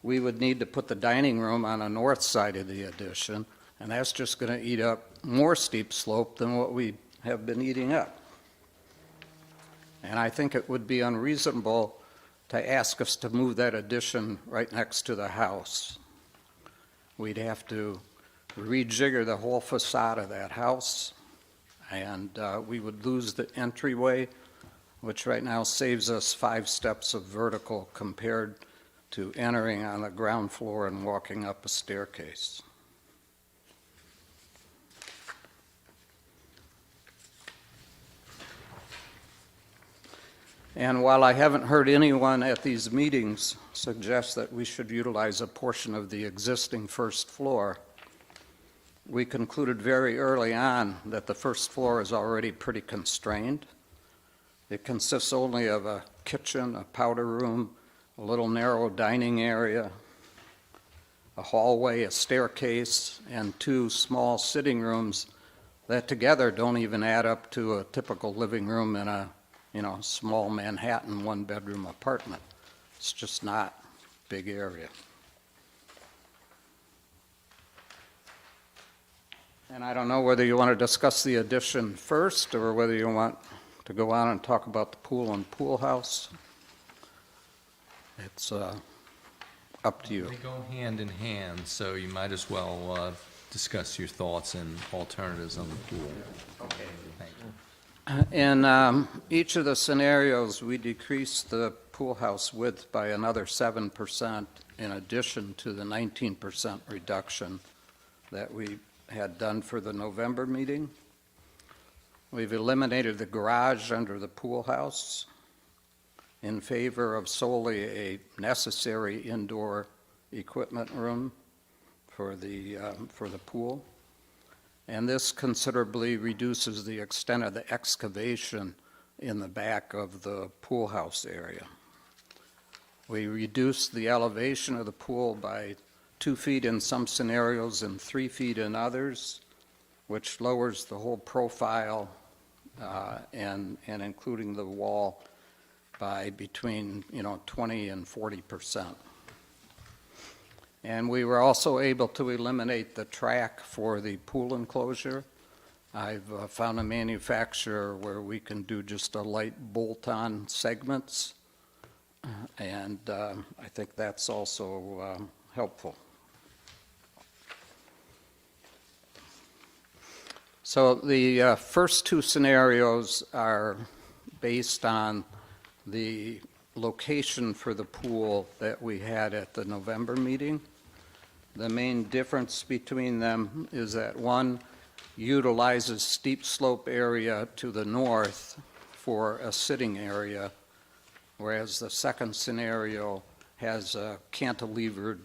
we would need to put the dining room on the north side of the addition, and that's just going to eat up more steep slope than what we have been eating up. And I think it would be unreasonable to ask us to move that addition right next to the house. We'd have to rejigger the whole facade of that house, and we would lose the entryway, which right now saves us 5 steps of vertical compared to entering on the ground floor and walking up a staircase. And while I haven't heard anyone at these meetings suggest that we should utilize a portion of the existing first floor, we concluded very early on that the first floor is already pretty constrained. It consists only of a kitchen, a powder room, a little narrow dining area, a hallway, a staircase, and 2 small sitting rooms that together don't even add up to a typical living room in a, small Manhattan one-bedroom apartment. It's just not a big area. And I don't know whether you want to discuss the addition first, or whether you want to go on and talk about the pool and pool house. It's up to you. They go hand in hand, so you might as well discuss your thoughts and alternatives on the pool. Okay. Thank you. In each of the scenarios, we decreased the pool house width by another 7% in addition to the 19% reduction that we had done for the November meeting. We've eliminated the garage under the pool house in favor of solely a necessary indoor equipment room for the pool. And this considerably reduces the extent of the excavation in the back of the pool house area. We reduced the elevation of the pool by 2 feet in some scenarios and 3 feet in others, which lowers the whole profile and including the wall by between 20 and 40%. And we were also able to eliminate the track for the pool enclosure. I've found a manufacturer where we can do just a light bolt-on segments, and I think that's also helpful. So the first 2 scenarios are based on the location for the pool that we had at the November meeting. The main difference between them is that one utilizes steep slope area to the north for a sitting area, whereas the second scenario has a cantilevered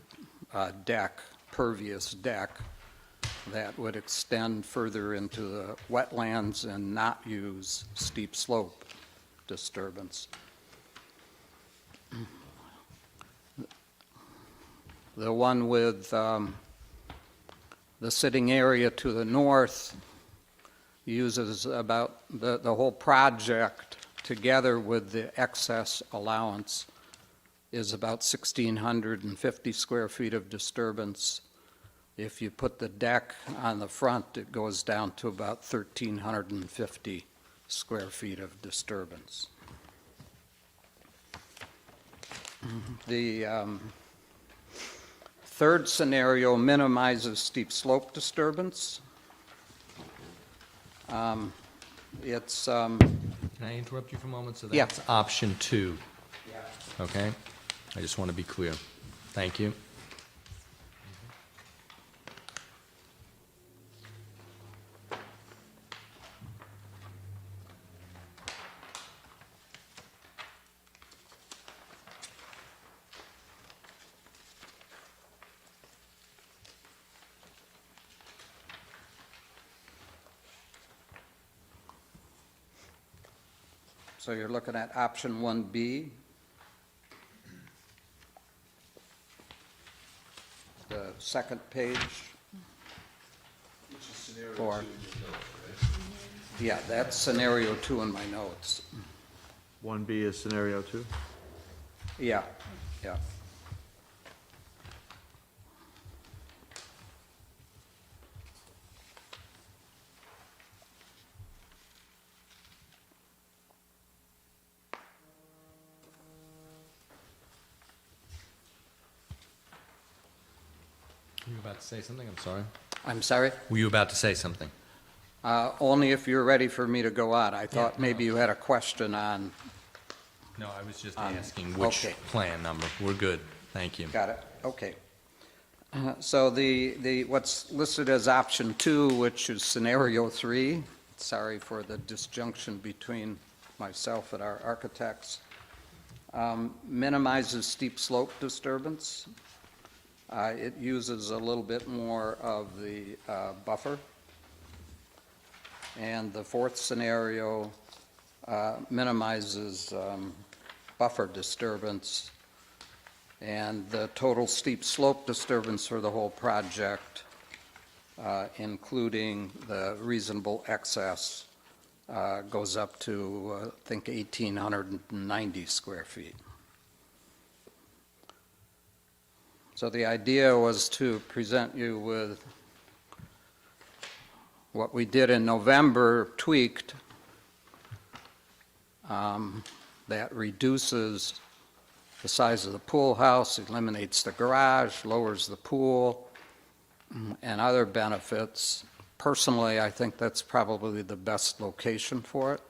deck, pervious deck, that would extend further into the wetlands and not use steep slope disturbance. The one with the sitting area to the north uses about the whole project together with the excess allowance is about 1,650 square feet of disturbance. If you put the deck on the front, it goes down to about 1,350 square feet of disturbance. The third scenario minimizes steep slope disturbance. It's Can I interrupt you for a moment? So Yeah. that's option 2, okay? I just want to be clear. Thank you. So you're looking at option 1B. The second page. For, yeah, that's scenario 2 in my notes. 1B is scenario 2? Yeah, yeah. Were you about to say something? I'm sorry. I'm sorry? Were you about to say something? Only if you're ready for me to go on. I thought Yeah, maybe you had a question on, No, I was just asking which okay. plan number. We're good. Thank you. got it, okay. So what's listed as option 2, which is scenario 3, sorry for the disjunction between myself and our architects, minimizes steep slope disturbance. It uses a little bit more of the buffer. And the fourth scenario minimizes buffer disturbance And the total steep slope disturbance for the whole project, including the reasonable excess, goes up to, I think, 1,890 square feet. So the idea was to present you with what we did in November, tweaked, that reduces the size of the pool house, eliminates the garage, lowers the pool, and other benefits. Personally, I think that's probably the best location for it.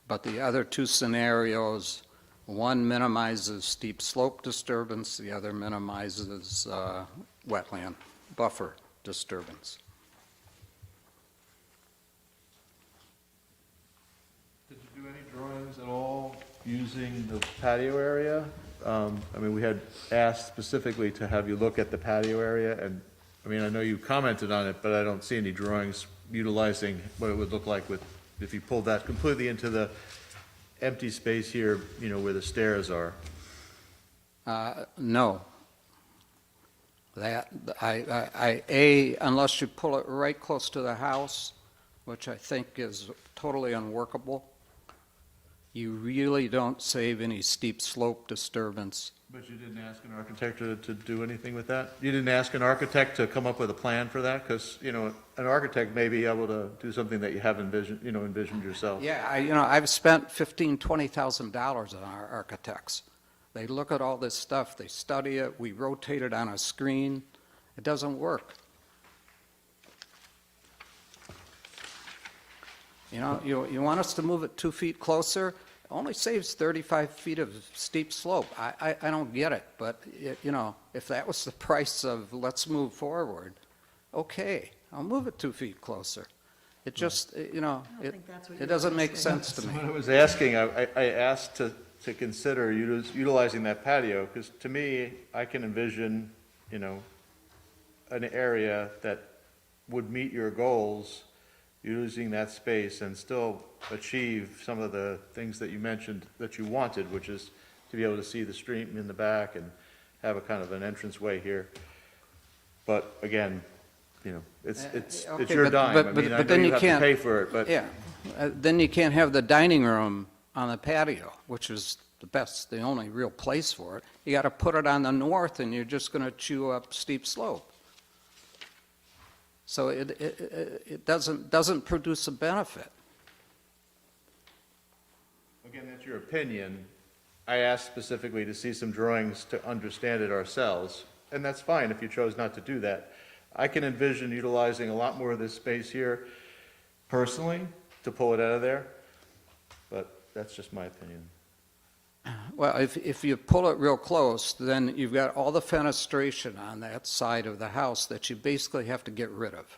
But the other two scenarios, one minimizes steep slope disturbance, the other minimizes wetland buffer disturbance. Did you do any drawings at all using the patio area? I mean, we had asked specifically to have you look at the patio area, and, I mean, I know you commented on it, but I don't see any drawings utilizing what it would look like with, if you pulled that completely into the empty space here, you know, where the stairs are. No. That, unless you pull it right close to the house, which I think is totally unworkable, you really don't save any steep slope disturbance. But you didn't ask an architect to do anything with that? You didn't ask an architect to come up with a plan for that? Because, you know, an architect may be able to do something that you haven't envisioned yourself. Yeah, I've spent $15,000, $20,000 on our architects. They look at all this stuff, they study it, we rotate it on a screen. It doesn't work. You know, you want us to move it 2 feet closer? It only saves 35 feet of steep slope. I don't get it, but, you know, if that was the price of let's move forward, okay, I'll move it 2 feet closer. It just, you know, I don't think that's what it you're doesn't make asking. sense to me. When I was asking, I asked to consider utilizing that patio, because to me, I can envision, you know, an area that would meet your goals using that space and still achieve some of the things that you mentioned that you wanted, which is to be able to see the stream in the back and have a kind of an entranceway here. But again, you know, it's Okay, your but- dime. but- I mean, but I know then you you have to can't- pay for it, but. Yeah, then you can't have the dining room on the patio, which is the only real place for it. You got to put it on the north, and you're just going to chew up steep slope. So it doesn't produce a benefit. Again, that's your opinion. I asked specifically to see some drawings to understand it ourselves, and that's fine if you chose not to do that. I can envision utilizing a lot more of this space here personally to pull it out of there, but that's just my opinion. Well, if you pull it real close, then you've got all the fenestration on that side of the house that you basically have to get rid of.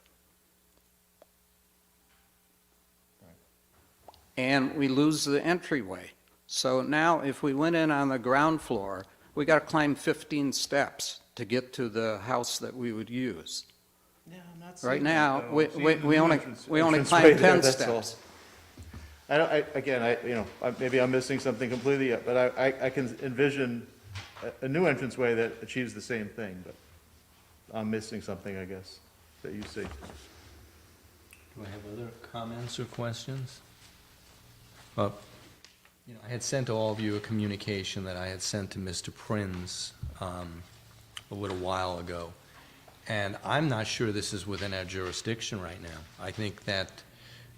And we lose the entryway. So now if we went in on the ground floor, we got to climb 15 steps to get to the house that we would use. Yeah, I'm not Right now, we only entrance climb way 10 there, that's all. steps. Maybe I'm missing something completely, but I can envision a new entranceway that achieves the same thing, but I'm missing something, I guess, that you see. Do I have other comments or questions? Well, I had sent all of you a communication that I had sent to Mr. Prins a little while ago, and I'm not sure this is within our jurisdiction right now. I think that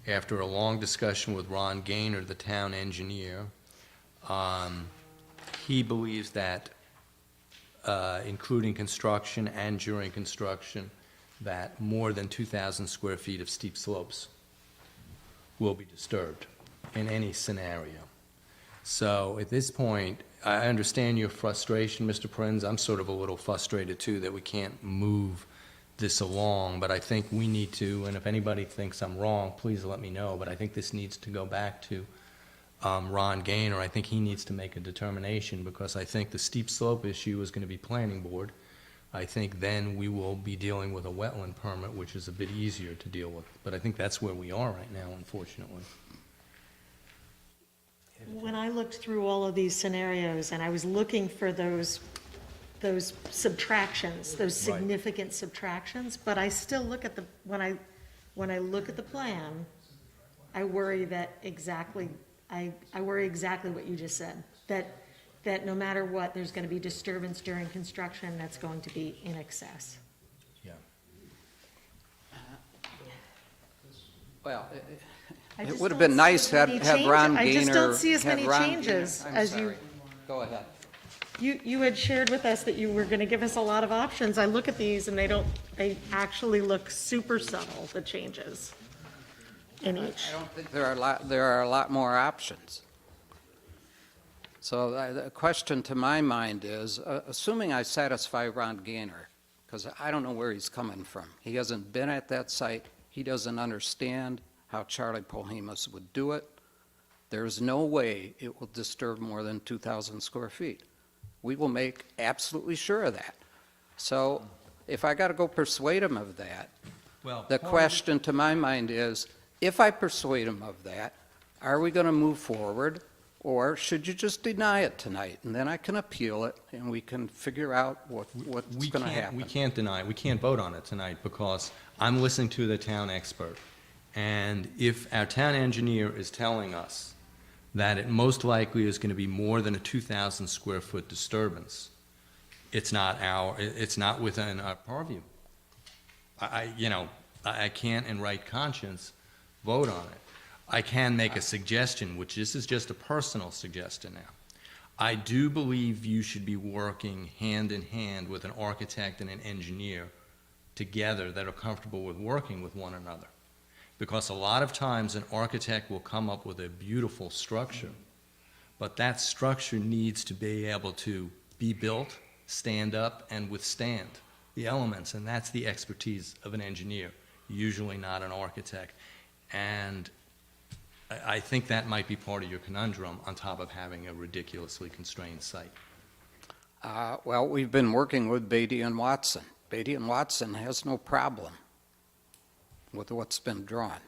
after a long discussion with Ron Gaynor, the town engineer, he believes that, including construction and during construction, that more than 2,000 square feet of steep slopes will be disturbed in any scenario. So at this point, I understand your frustration, Mr. Prins. I'm sort of a little frustrated too that we can't move this along, but I think we need to, and if anybody thinks I'm wrong, please let me know, but I think this needs to go back to Ron Gaynor. I think he needs to make a determination, because I think the steep slope issue is going to be planning board. I think then we will be dealing with a wetland permit, which is a bit easier to deal with, but I think that's where we are right now, unfortunately. When I looked through all of these scenarios and I was looking for those those subtractions, those significant subtractions, but I still look at when I look at the plan, I worry that I worry exactly what you just said, that no matter what, there's gonna be disturbance during construction that's going to be in excess. Yeah. Well, I it just would have don't been see nice as had many had Ron Gaynor. I just don't see as had many Ron changes Gaynor- I'm as you, sorry. Go ahead. you had shared with us that you were gonna give us a lot of options. I look at these and they actually look super subtle, the changes in each. I don't think there are a lot more options. So the question to my mind is, assuming I satisfy Ron Gaynor, because I don't know where he's coming from. He hasn't been at that site. He doesn't understand how Charlie Polhemus would do it. There is no way it will disturb more than 2,000 square feet. We will make absolutely sure of that. So if I got to go persuade him of that, Well, the part of it- question to my mind is, if I persuade him of that, are we going to move forward, or should you just deny it tonight? And then I can appeal it, and we can figure out what's We going to can't- happen. We can't deny, we can't vote on it tonight because I'm listening to the town expert. And if our town engineer is telling us that it most likely is going to be more than a 2,000 square foot disturbance, it's not within our purview. I can't in right conscience vote on it. I can make a suggestion, which this is just a personal suggestion now. I do believe you should be working hand in hand with an architect and an engineer together that are comfortable with working with one another. Because a lot of times an architect will come up with a beautiful structure, but that structure needs to be able to be built, stand up, and withstand the elements, and that's the expertise of an engineer, usually not an architect. And I think that might be part of your conundrum on top of having a ridiculously constrained site. Well, we've been working with Beatty and Watson. Beatty and Watson has no problem with what's been drawn.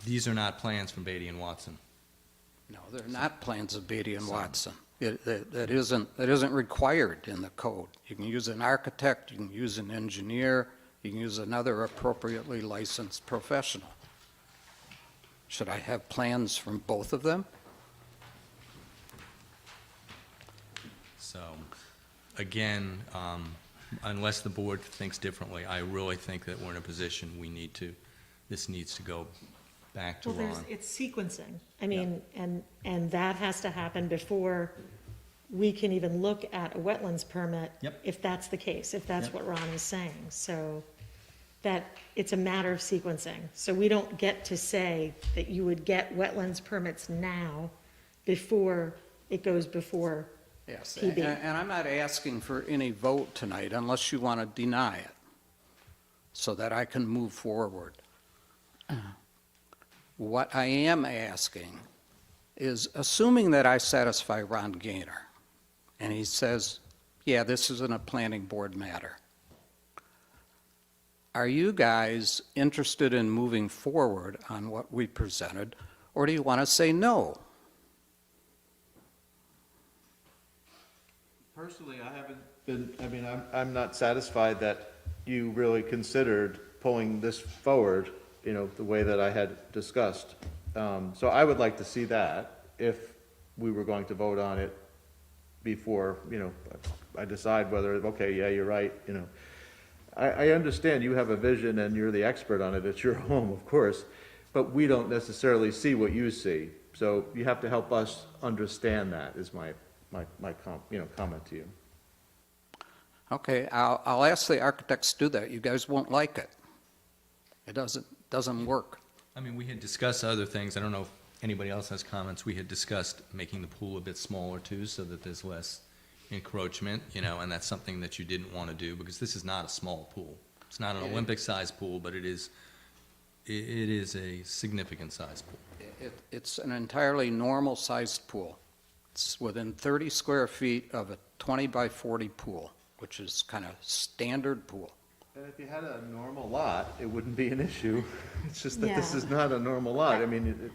These are not plans from Beatty and Watson. No, they're not plans of Beatty and Watson. That isn't required in the code. You can use an architect, you can use an engineer, you can use another appropriately licensed professional. Should I have plans from both of them? So, again, unless the board thinks differently, I really think that we're in a position this needs to go back to Well, Ron. it's sequencing. I mean, and that has to happen before we can even look at a wetlands permit. Yep. If that's the case, if that's Yep. what Ron is saying. So that it's a matter of sequencing. So we don't get to say that you would get wetlands permits now before it goes before Yes, PB. and I'm not asking for any vote tonight unless you want to deny it, so that I can move forward. What I am asking is, assuming that I satisfy Ron Gaynor, and he says, yeah, this isn't a planning board matter, are you guys interested in moving forward on what we presented, or do you want to say no? Personally, I haven't been, I mean, I'm not satisfied that you really considered pulling this forward, the way that I had discussed. So I would like to see that if we were going to vote on it before, I decide whether, okay, yeah, you're right, I understand you have a vision and you're the expert on it, it's your home, of course, but we don't necessarily see what you see. So you have to help us understand that, is my comment to you. Okay, I'll ask the architects to do that. You guys won't like it. It doesn't work. I mean, we had discussed other things. I don't know if anybody else has comments. We had discussed making the pool a bit smaller too, so that there's less encroachment, and that's something that you didn't want to do because this is not a small pool. It's not an Olympic-sized pool, but it is a significant-sized pool. It's an entirely normal-sized pool. It's within 30 square feet of a 20 by 40 pool, which is kind of standard pool. And if you had a normal lot, it wouldn't be an issue. It's just that this Yeah. is not a normal lot. I mean,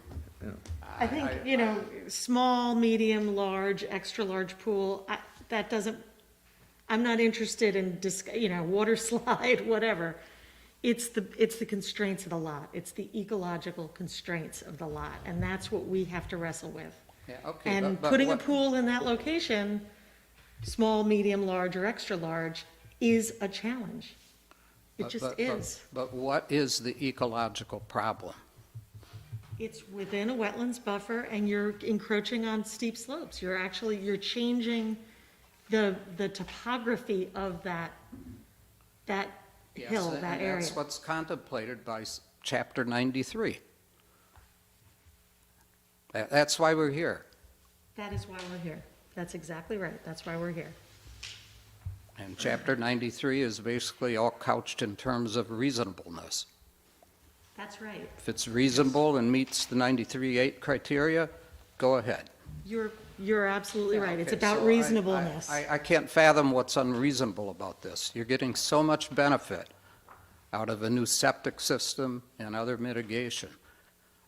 I think, you know, small, medium, large, extra large pool, that doesn't, I'm not interested in, you know, water slide, whatever. It's the constraints of the lot. It's the ecological constraints of the lot, and that's what we have to wrestle with. Yeah, okay, And but putting a what- pool in that location, small, medium, large, or extra large, is a challenge. It just is. But what is the ecological problem? It's within a wetlands buffer, and you're encroaching on steep slopes. You're changing the topography of that hill, Yes, that and area. that's what's contemplated by Chapter 93. That's why we're here. That is why we're here. That's exactly right. That's why we're here. And Chapter 93 is basically all couched in terms of reasonableness. That's right. If it's reasonable and meets the 93-8 criteria, go ahead. You're absolutely right. It's Okay, about so reasonableness. I can't fathom what's unreasonable about this. You're getting so much benefit out of a new septic system and other mitigation.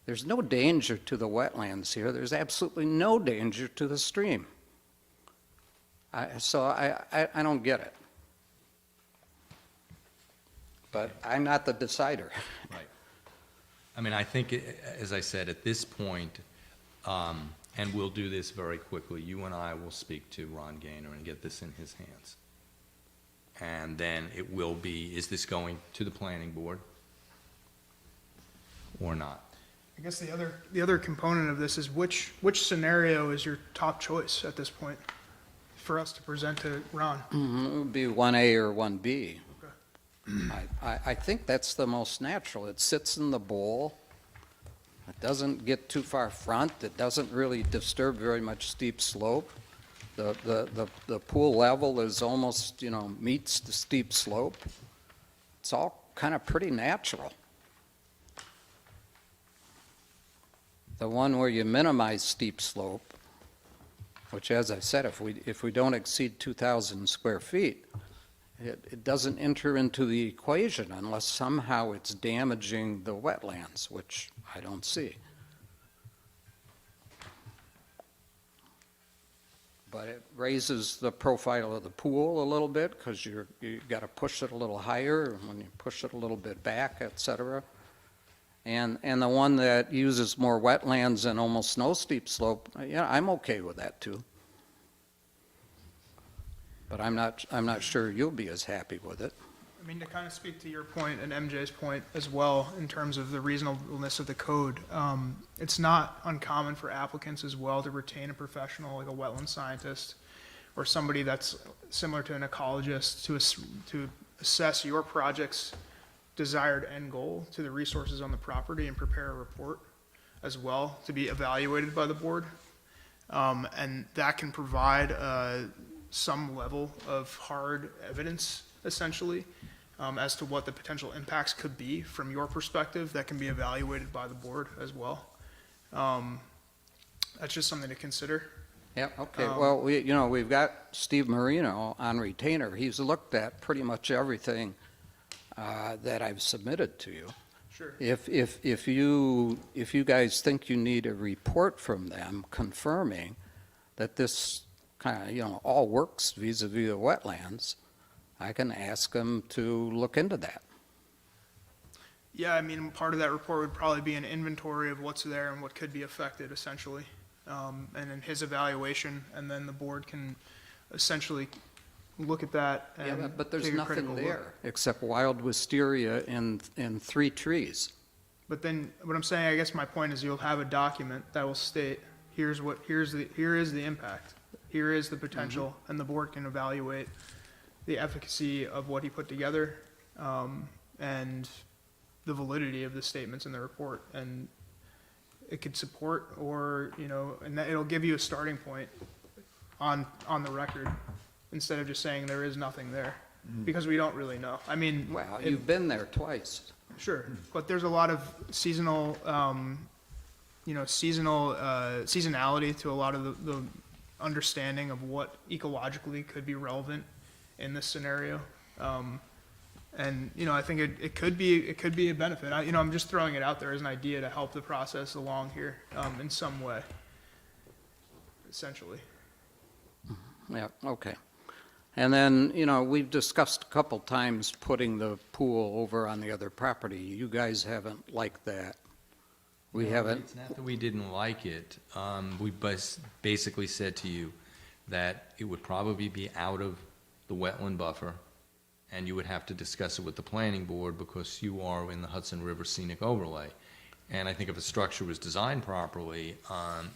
There's no danger to the wetlands here. There's absolutely no danger to the stream. So I don't get it. But I'm not the decider. Right. I mean, I think, as I said, at this point, and we'll do this very quickly, you and I will speak to Ron Gaynor and get this in his hands. And then it will be, is this going to the planning board or not? I guess the other component of this is which scenario is your top choice at this point for us to present to Ron? It would be 1A or 1B. I think that's the most natural. It sits in the bowl. It doesn't get too far front. It doesn't really disturb very much steep slope. The pool level is almost, you know, meets the steep slope. It's all kind of pretty natural. The one where you minimize steep slope, which, as I said, if we don't exceed 2,000 square feet, it doesn't enter into the equation unless somehow it's damaging the wetlands, which I don't see. But it raises the profile of the pool a little bit because you got to push it a little higher when you push it a little bit back, et cetera. And the one that uses more wetlands and almost no steep slope, yeah, I'm okay with that too. But I'm not sure you'll be as happy with it. I mean, to kind of speak to your point and MJ's point as well, in terms of the reasonableness of the code, it's not uncommon for applicants as well to retain a professional like a wetland scientist or somebody that's similar to an ecologist to assess your project's desired end goal to the resources on the property and prepare a report as well to be evaluated by the board. And that can provide some level of hard evidence, essentially, as to what the potential impacts could be from your perspective that can be evaluated by the board as well. That's just something to consider. Yeah, okay, well, we've got Steve Marino on retainer. He's looked at pretty much everything that I've submitted to you. Sure. If you guys think you need a report from them confirming that this kind of, all works vis-a-vis the wetlands, I can ask them to look into that. Yeah, I mean, part of that report would probably be an inventory of what's there and what could be affected, essentially. And then his evaluation, and then the board can essentially look at that Yeah, and but there's take a nothing critical look. there except wild wisteria and 3 trees. But then, what I'm saying, I guess my point is you'll have a document that will state, here is the impact, here is the potential, and the board can evaluate the efficacy of what he put together, and the validity of the statements in the report. And it could support or, and that it'll give you a starting point on the record, instead of just saying there is nothing there, because we don't really know. I mean. Well, you've been there twice. Sure, but there's a lot of seasonality to a lot of the understanding of what ecologically could be relevant in this scenario. And, I think it could be a benefit. I'm just throwing it out there as an idea to help the process along here, in some way, essentially. Yeah, okay. And then, we've discussed a couple times putting the pool over on the other property. You guys haven't liked that. We No, haven't, It's not that we didn't like it. We basically said to you that it would probably be out of the wetland buffer, and you would have to discuss it with the planning board because you are in the Hudson River Scenic Overlay. And I think if a structure was designed properly,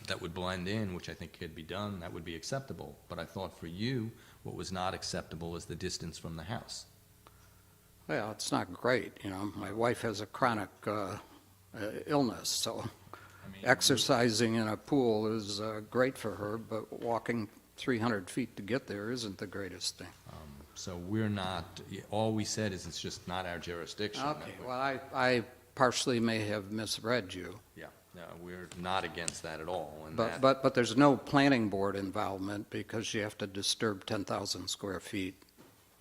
that would blend in, which I think could be done, that would be acceptable. But I thought for you, what was not acceptable is the distance from the house. well, it's not great, My wife has a chronic illness, so I mean, exercising in a pool is great for her, but walking 300 feet to get there isn't the greatest thing. So we're not, all we said is it's just not our jurisdiction. Okay, well, I partially may have misread you, Yeah, no, we're not against that at all. And but, that- but there's no planning board involvement because you have to disturb 10,000 square feet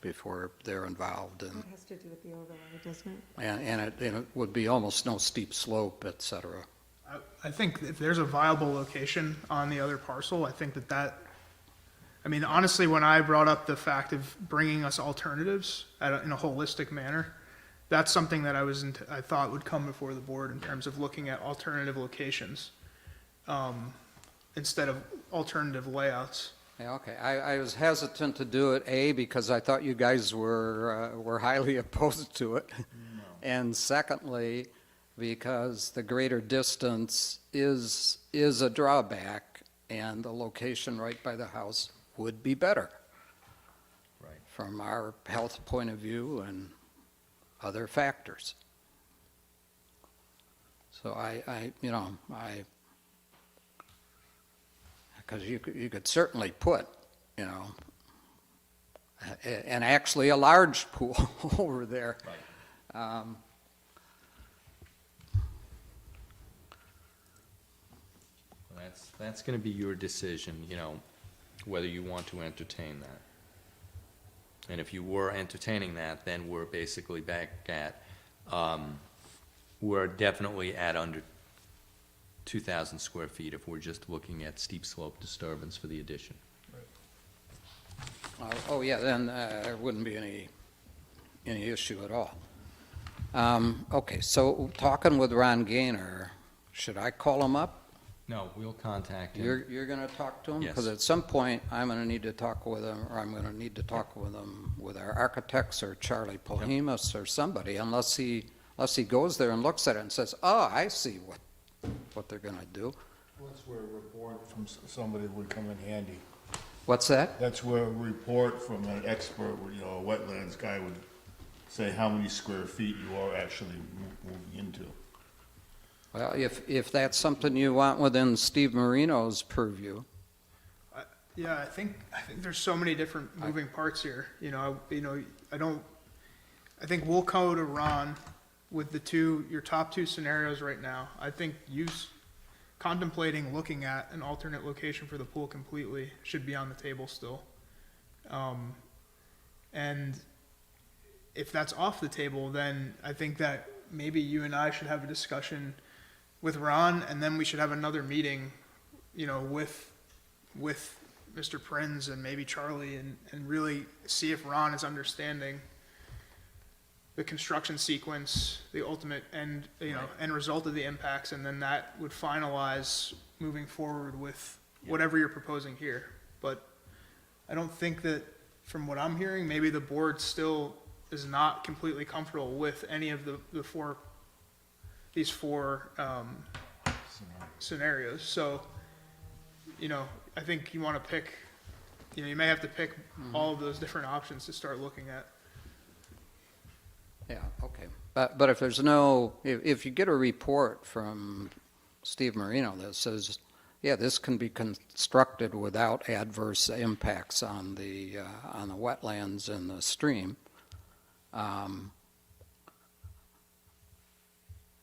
before they're involved, and, It has to do with the overlay, doesn't it? and it would be almost no steep slope, et cetera. I think if there's a viable location on the other parcel, I think honestly, when I brought up the fact of bringing us alternatives in a holistic manner, that's something that I thought would come before the board in terms of looking at alternative locations, instead of alternative layouts. Yeah, okay, I was hesitant to do it, A, because I thought you guys were highly opposed to it. And secondly, because the greater distance is a drawback, and the location right by the house would be better. Right. From our health point of view and other factors. So because you could certainly put, and actually a large pool over there. Right. That's going to be your decision, whether you want to entertain that. And if you were entertaining that, then we're basically back at, we're definitely at under 2,000 square feet if we're just looking at steep slope disturbance for the addition. Oh, yeah, then there wouldn't be any issue at all. Okay, so talking with Ron Gaynor, should I call him up? No, we'll contact him. You're going to talk to him? Yes. Because at some point, I'm going to need to talk with him, or I'm going to need to talk with him, with our architects or Charlie Polhemus or somebody, unless he goes there and looks at it and says, oh, I see what they're going to do. That's where a report from somebody would come in handy. What's that? That's where a report from an expert, a wetlands guy would say how many square feet you are actually moving into. Well, if that's something you want within Steve Marino's purview. Yeah, I think there's so many different moving parts here. I think we'll go to Ron with your top two scenarios right now. I think contemplating looking at an alternate location for the pool completely should be on the table still. And if that's off the table, then I think that maybe you and I should have a discussion with Ron, and then we should have another meeting, with Mr. Prins and maybe Charlie, and really see if Ron is understanding the construction sequence, the ultimate end result of the impacts, and then that would finalize moving forward with whatever you're proposing here. But I don't think that, from what I'm hearing, maybe the board still is not completely comfortable with any of these four scenarios. So, I think you want to pick, you may have to pick all of those different options to start looking at. Yeah, okay. But if there's if you get a report from Steve Marino that says, yeah, this can be constructed without adverse impacts on the wetlands and the stream,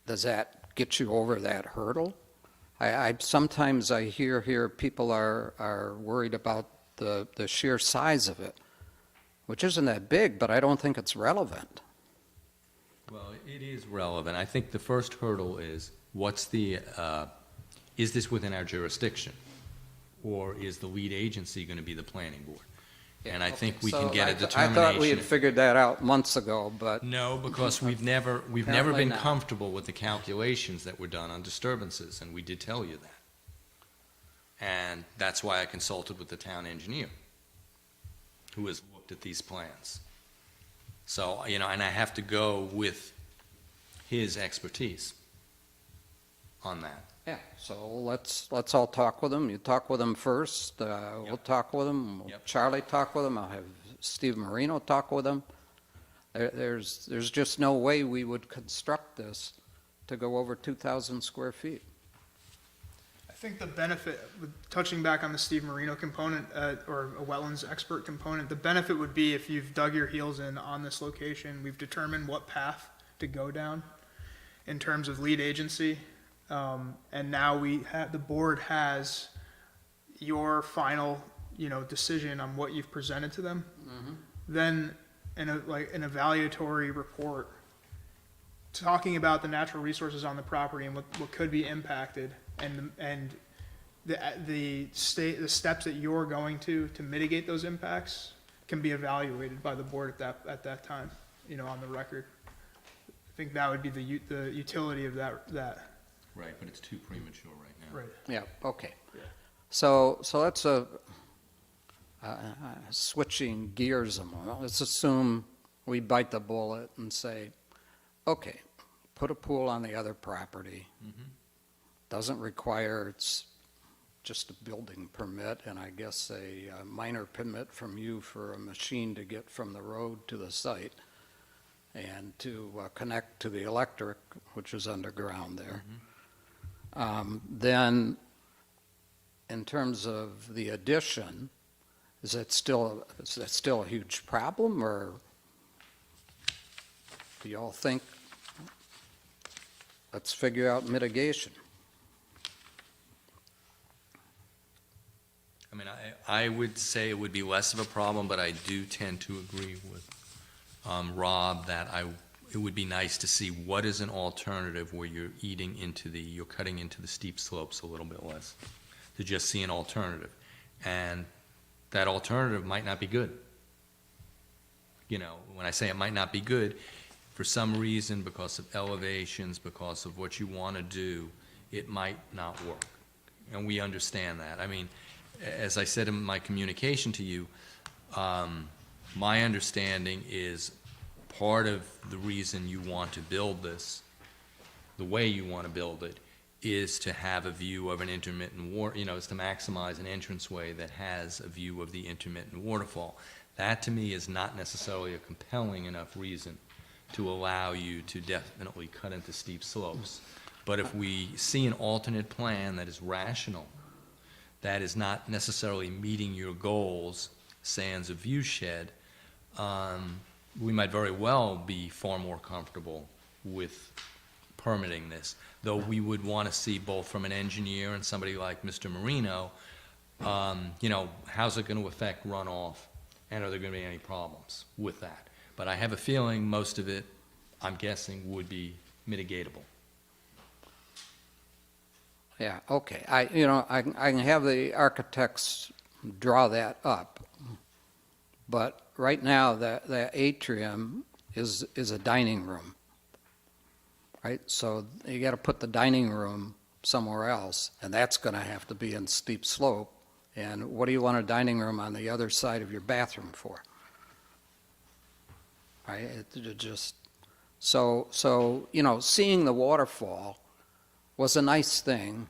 does that get you over that hurdle? Sometimes I hear people are worried about the sheer size of it, which isn't that big, but I don't think it's relevant. Well, it is relevant. I think the first hurdle is, is this within our jurisdiction? Or is the lead agency going to be the planning board? And I think we can get a determination. I thought we had figured that out months ago, but No, because we've never Apparently been not. comfortable with the calculations that were done on disturbances, and we did tell you that. And that's why I consulted with the town engineer, who has looked at these plans. So, and I have to go with his expertise on that. yeah, so let's all talk with them. You talk with them first, we'll Yep. talk with them. Yep. Charlie talk with them, I'll have Steve Marino talk with them. There's just no way we would construct this to go over 2,000 square feet. I think the benefit, touching back on the Steve Marino component, or a wetlands expert component, the benefit would be if you've dug your heels in on this location, we've determined what path to go down in terms of lead agency. And now the board has your final, decision on what you've presented to them. Then, an evaluatory report, talking about the natural resources on the property and what could be impacted, and the steps that you're going to mitigate those impacts can be evaluated by the board at that time, on the record. I think that would be the utility of that. Right, but it's too premature right now. Right. Yeah, okay. So let's, switching gears a moment, let's assume we bite the bullet and say, okay, put a pool on the other property. Doesn't require, it's just a building permit, and I guess a minor permit from you for a machine to get from the road to the site and to connect to the electric, which is underground there. Then, in terms of the addition, is that still a huge problem, or do y'all think, let's figure out mitigation? I mean, I would say it would be less of a problem, but I do tend to agree with Rob that it would be nice to see what is an alternative where you're cutting into the steep slopes a little bit less, to just see an alternative. And that alternative might not be good. When I say it might not be good, for some reason, because of elevations, because of what you want to do, it might not work. And we understand that. I mean, as I said in my communication to you, my understanding is part of the reason you want to build this, the way you want to build it, is to have a view of an intermittent is to maximize an entranceway that has a view of the intermittent waterfall. That, to me, is not necessarily a compelling enough reason to allow you to definitely cut into steep slopes. But if we see an alternate plan that is rational, that is not necessarily meeting your goals, sans a view shed, we might very well be far more comfortable with permitting this, though we would want to see both from an engineer and somebody like Mr. Marino, how's it going to affect runoff, and are there going to be any problems with that? But I have a feeling most of it, I'm guessing, would be mitigatable. Yeah, okay. I can have the architects draw that up, but right now, the atrium is a dining room, right? So you got to put the dining room somewhere else, and that's going to have to be in steep slope. And what do you want a dining room on the other side of your bathroom for? Right? It just so seeing the waterfall was a nice thing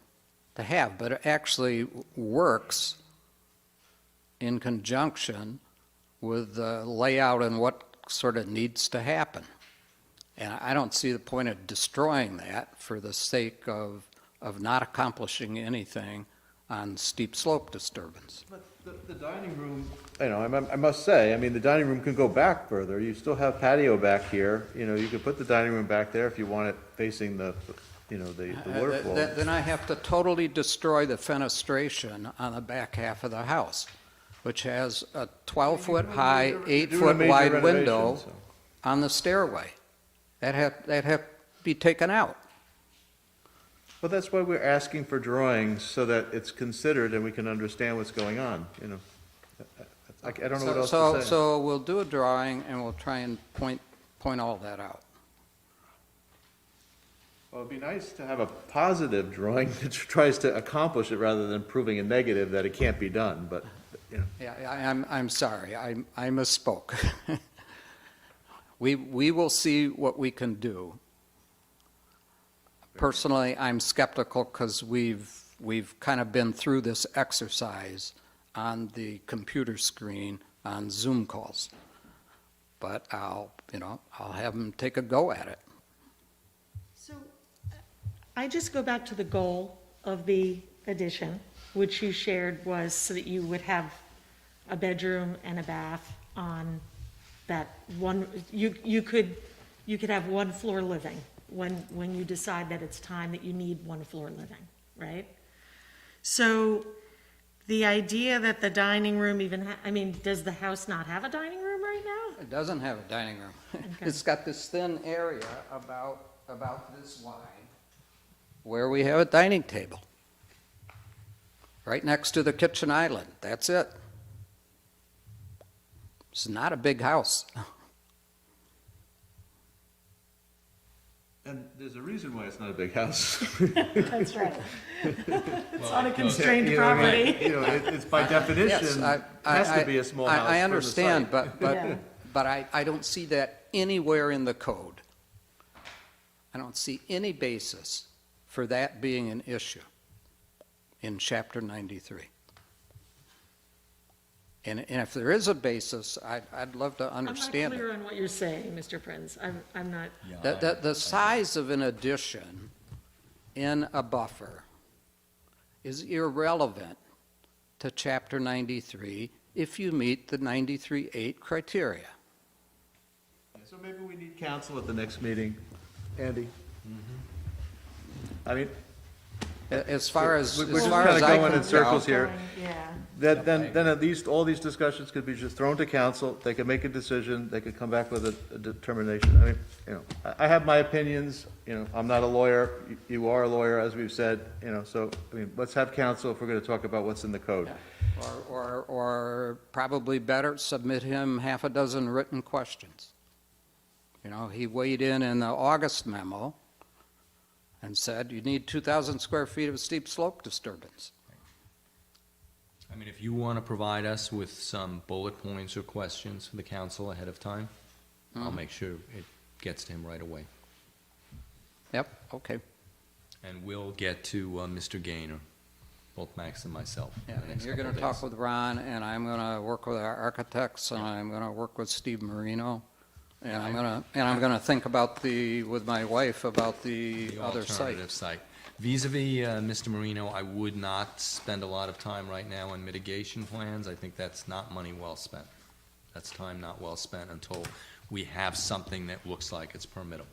to have, but it actually works in conjunction with the layout and what sort of needs to happen. And I don't see the point of destroying that for the sake of not accomplishing anything on steep slope disturbance. But the dining room, I must say, the dining room can go back further. You still have patio back here. You could put the dining room back there if you want it facing the waterfall. Then I have to totally destroy the fenestration on the back half of the house, which has a 12-foot high, 8-foot wide window on the stairway. that'd have to be taken out. Well, that's why we're asking for drawings, so that it's considered and we can understand what's going on, you know. I don't know what else to say. So we'll do a drawing and we'll try and point all that out. Well, it'd be nice to have a positive drawing that tries to accomplish it rather than proving a negative that it can't be done, but, you know. Yeah, I'm sorry, I misspoke. We will see what we can do. Personally, I'm skeptical because we've kind of been through this exercise on the computer screen on Zoom calls. But I'll have them take a go at it. So I just go back to the goal of the addition, which you shared was so that you would have a bedroom and a bath on that one, you could have one floor living when you decide that it's time that you need one floor living, right? So the idea that the dining room does the house not have a dining room right now? It doesn't have a dining room. Okay. It's got this thin area about this wide where we have a dining table. Right next to the kitchen island. That's it. It's not a big house. And there's a reason why it's not a big house. That's right. It's on a constrained You know, I mean, property. You know, it's by definition, has to be a small house. I for the understand, site. Yeah. but I don't see that anywhere in the code. I don't see any basis for that being an issue in Chapter 93. And if there is a basis, I'd love to understand I'm not it. clear on what you're saying, Mr. Prins. I'm not, The size of an addition in a buffer is irrelevant to Chapter 93 if you meet the 93.8 criteria. So maybe we need counsel at the next meeting, Andy. I mean, As far as We're just I kinda going can in circles tell, here. yeah. then at least all these discussions could be just thrown to council, they could make a decision, they could come back with a determination. I mean, you know, I have my opinions, you know, I'm not a lawyer, you are a lawyer, as we've said, you know, so, I mean, let's have counsel if we're gonna talk about what's in the code. or probably better, submit him half a dozen written questions. You know, he weighed in the August memo and said, you need 2,000 square feet of steep slope disturbance. I mean, if you want to provide us with some bullet points or questions for the council ahead of time, I'll make sure it gets to him right away. Yep, okay. And we'll get to Mr. Gaynor, both Max and myself. in Yeah, the and next you're couple gonna of talk days. with Ron, and I'm gonna work with our architects, and I'm gonna work with Steve Marino. And I'm gonna think with my wife about the other site. alternative site. Vis-à-vis Mr. Marino, I would not spend a lot of time right now on mitigation plans. I think that's not money well spent. That's time not well spent until we have something that looks like it's permittable.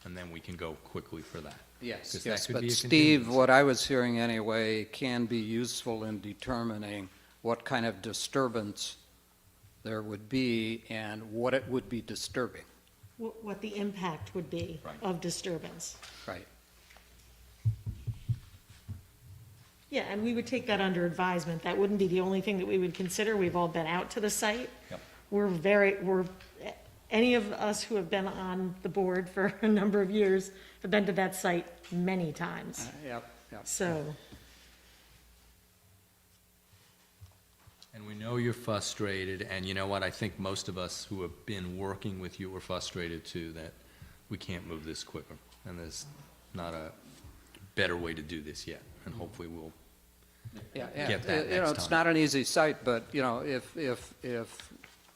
And then we can go quickly for that. 'Cause Yes, that yes, could but be a Steve, contingency. what I was hearing anyway, can be useful in determining what kind of disturbance there would be and what it would be disturbing. What the impact would be Right. of disturbance. Right. Yeah, and we would take that under advisement. That wouldn't be the only thing that we would consider. We've all been out to the site. Yep. Any of us who have been on the board for a number of years have been to that site many times. Yep, yep. So, And we know you're frustrated, and you know what, I think most of us who have been working with you are frustrated too, that we can't move this quicker, and there's not a better way to do this yet, and hopefully we'll Yeah, get that you know, next it's time. not an easy site, but, you know, if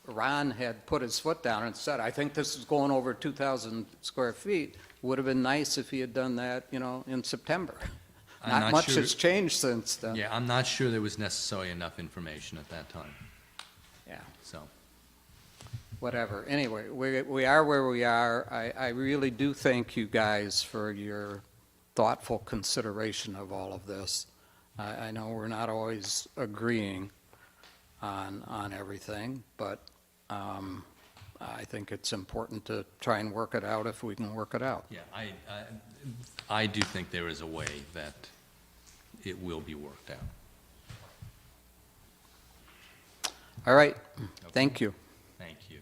Ron had put his foot down and said, I think this is going over 2,000 square feet, would have been nice if he had done that, you know, in September. I'm Not not much sure- has changed since then. Yeah, I'm not sure there was necessarily enough information at that time, Yeah, so. whatever. Anyway, we are where we are. I really do thank you guys for your thoughtful consideration of all of this. I know we're not always agreeing on everything, but I think it's important to try and work it out if we can work it out. Yeah, I do think there is a way that it will be worked out. All right, thank you. Thank you.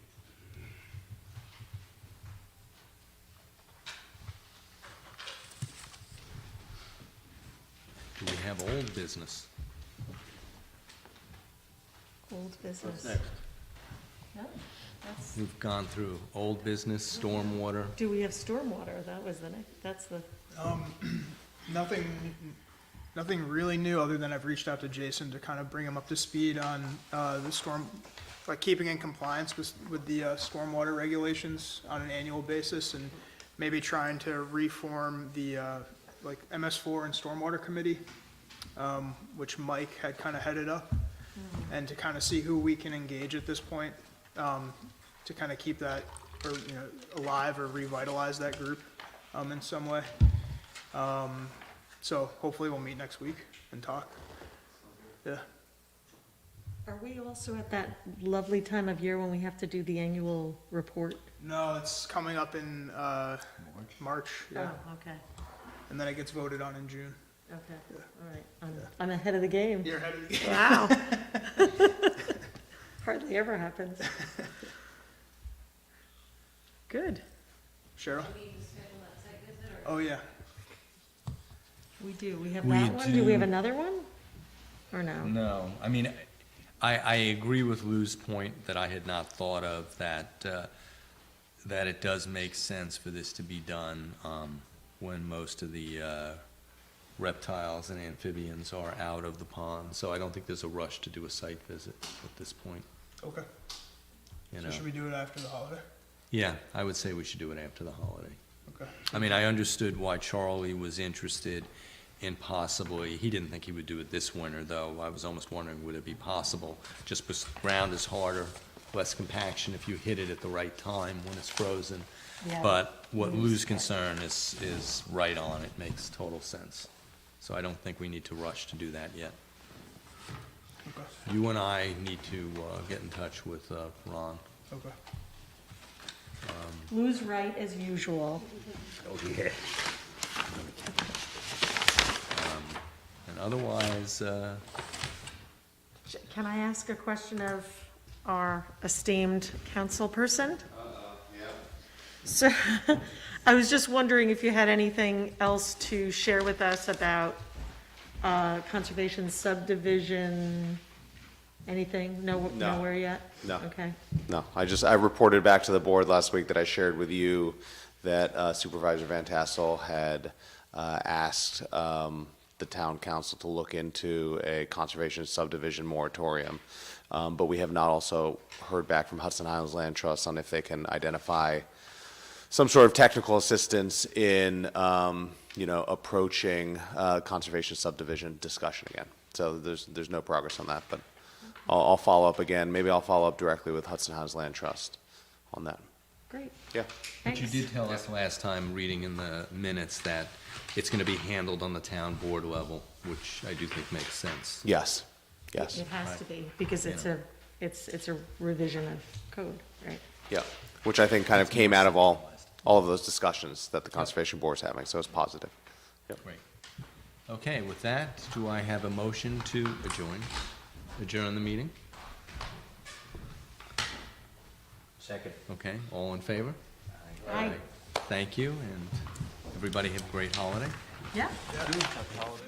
Do we have old business? Old business. No? That's, We've gone through old business, stormwater. do we have stormwater? That was the next, that's the, Nothing really new, other than I've reached out to Jason to kind of bring him up to speed on the storm, like keeping in compliance with the stormwater regulations on an annual basis, and maybe trying to reform the like MS4 and stormwater committee, which Mike had kind of headed up, and to kind of see who we can engage at this point, to kind of keep that, or, you know, alive or revitalize that group in some way. So hopefully we'll meet next week and talk. Yeah. are we also at that lovely time of year when we have to do the annual report? No, it's coming up in March, yeah. Oh, okay, And then it gets voted on in June. okay, all right. I'm ahead of the game. You're ahead of the game. Wow. Hardly ever happens. Good. Cheryl? Oh, yeah. We do. We have We that one. Do we have do. another one? Or no? No, I mean, I agree with Lou's point that I had not thought of, that it does make sense for this to be done when most of the reptiles and amphibians are out of the pond. So I don't think there's a rush to do a site visit at this point, Okay. you So know. should we do it after the holiday? Yeah, I would say we should do it after the holiday. Okay. I mean, I understood why Charlie was interested in possibly, he didn't think he would do it this winter, though. I was almost wondering, would it be possible? Just because ground is harder, less compaction if you hit it at the right time when it's frozen. Yeah. But what Lou's concern is right on. It makes total sense. So I don't think we need to rush to do that yet. Okay. You and I need to get in touch with Ron. Okay. Lou's right as usual. And otherwise, Can I ask a question of our esteemed council person? Yeah. So, I was just wondering if you had anything else to share with us about conservation subdivision, anything? No. Nowhere yet? No. Okay. No, I reported back to the board last week that I shared with you that Supervisor Van Tassel had asked the town council to look into a conservation subdivision moratorium. But we have not also heard back from Hudson Highlands Land Trust on if they can identify some sort of technical assistance in, approaching conservation subdivision discussion again. So there's no progress on that, but I'll follow up again. Maybe I'll follow up directly with Hudson Highlands Land Trust on that. Great. Yeah. but you Thanks. did tell us last time, reading in the minutes, that it's going to be handled on the town board level, which I do think makes sense. Yes. Yes. It has to be, because it's a revision of code, right? Yeah. Which I think kind of came out of all of those discussions that the Conservation Board is having, so it's positive. Great. Okay, with that, do I have a motion to adjourn the meeting? Second. Okay, all in favor? Aye. Thank you, and everybody have a great holiday. Yeah. Happy holidays.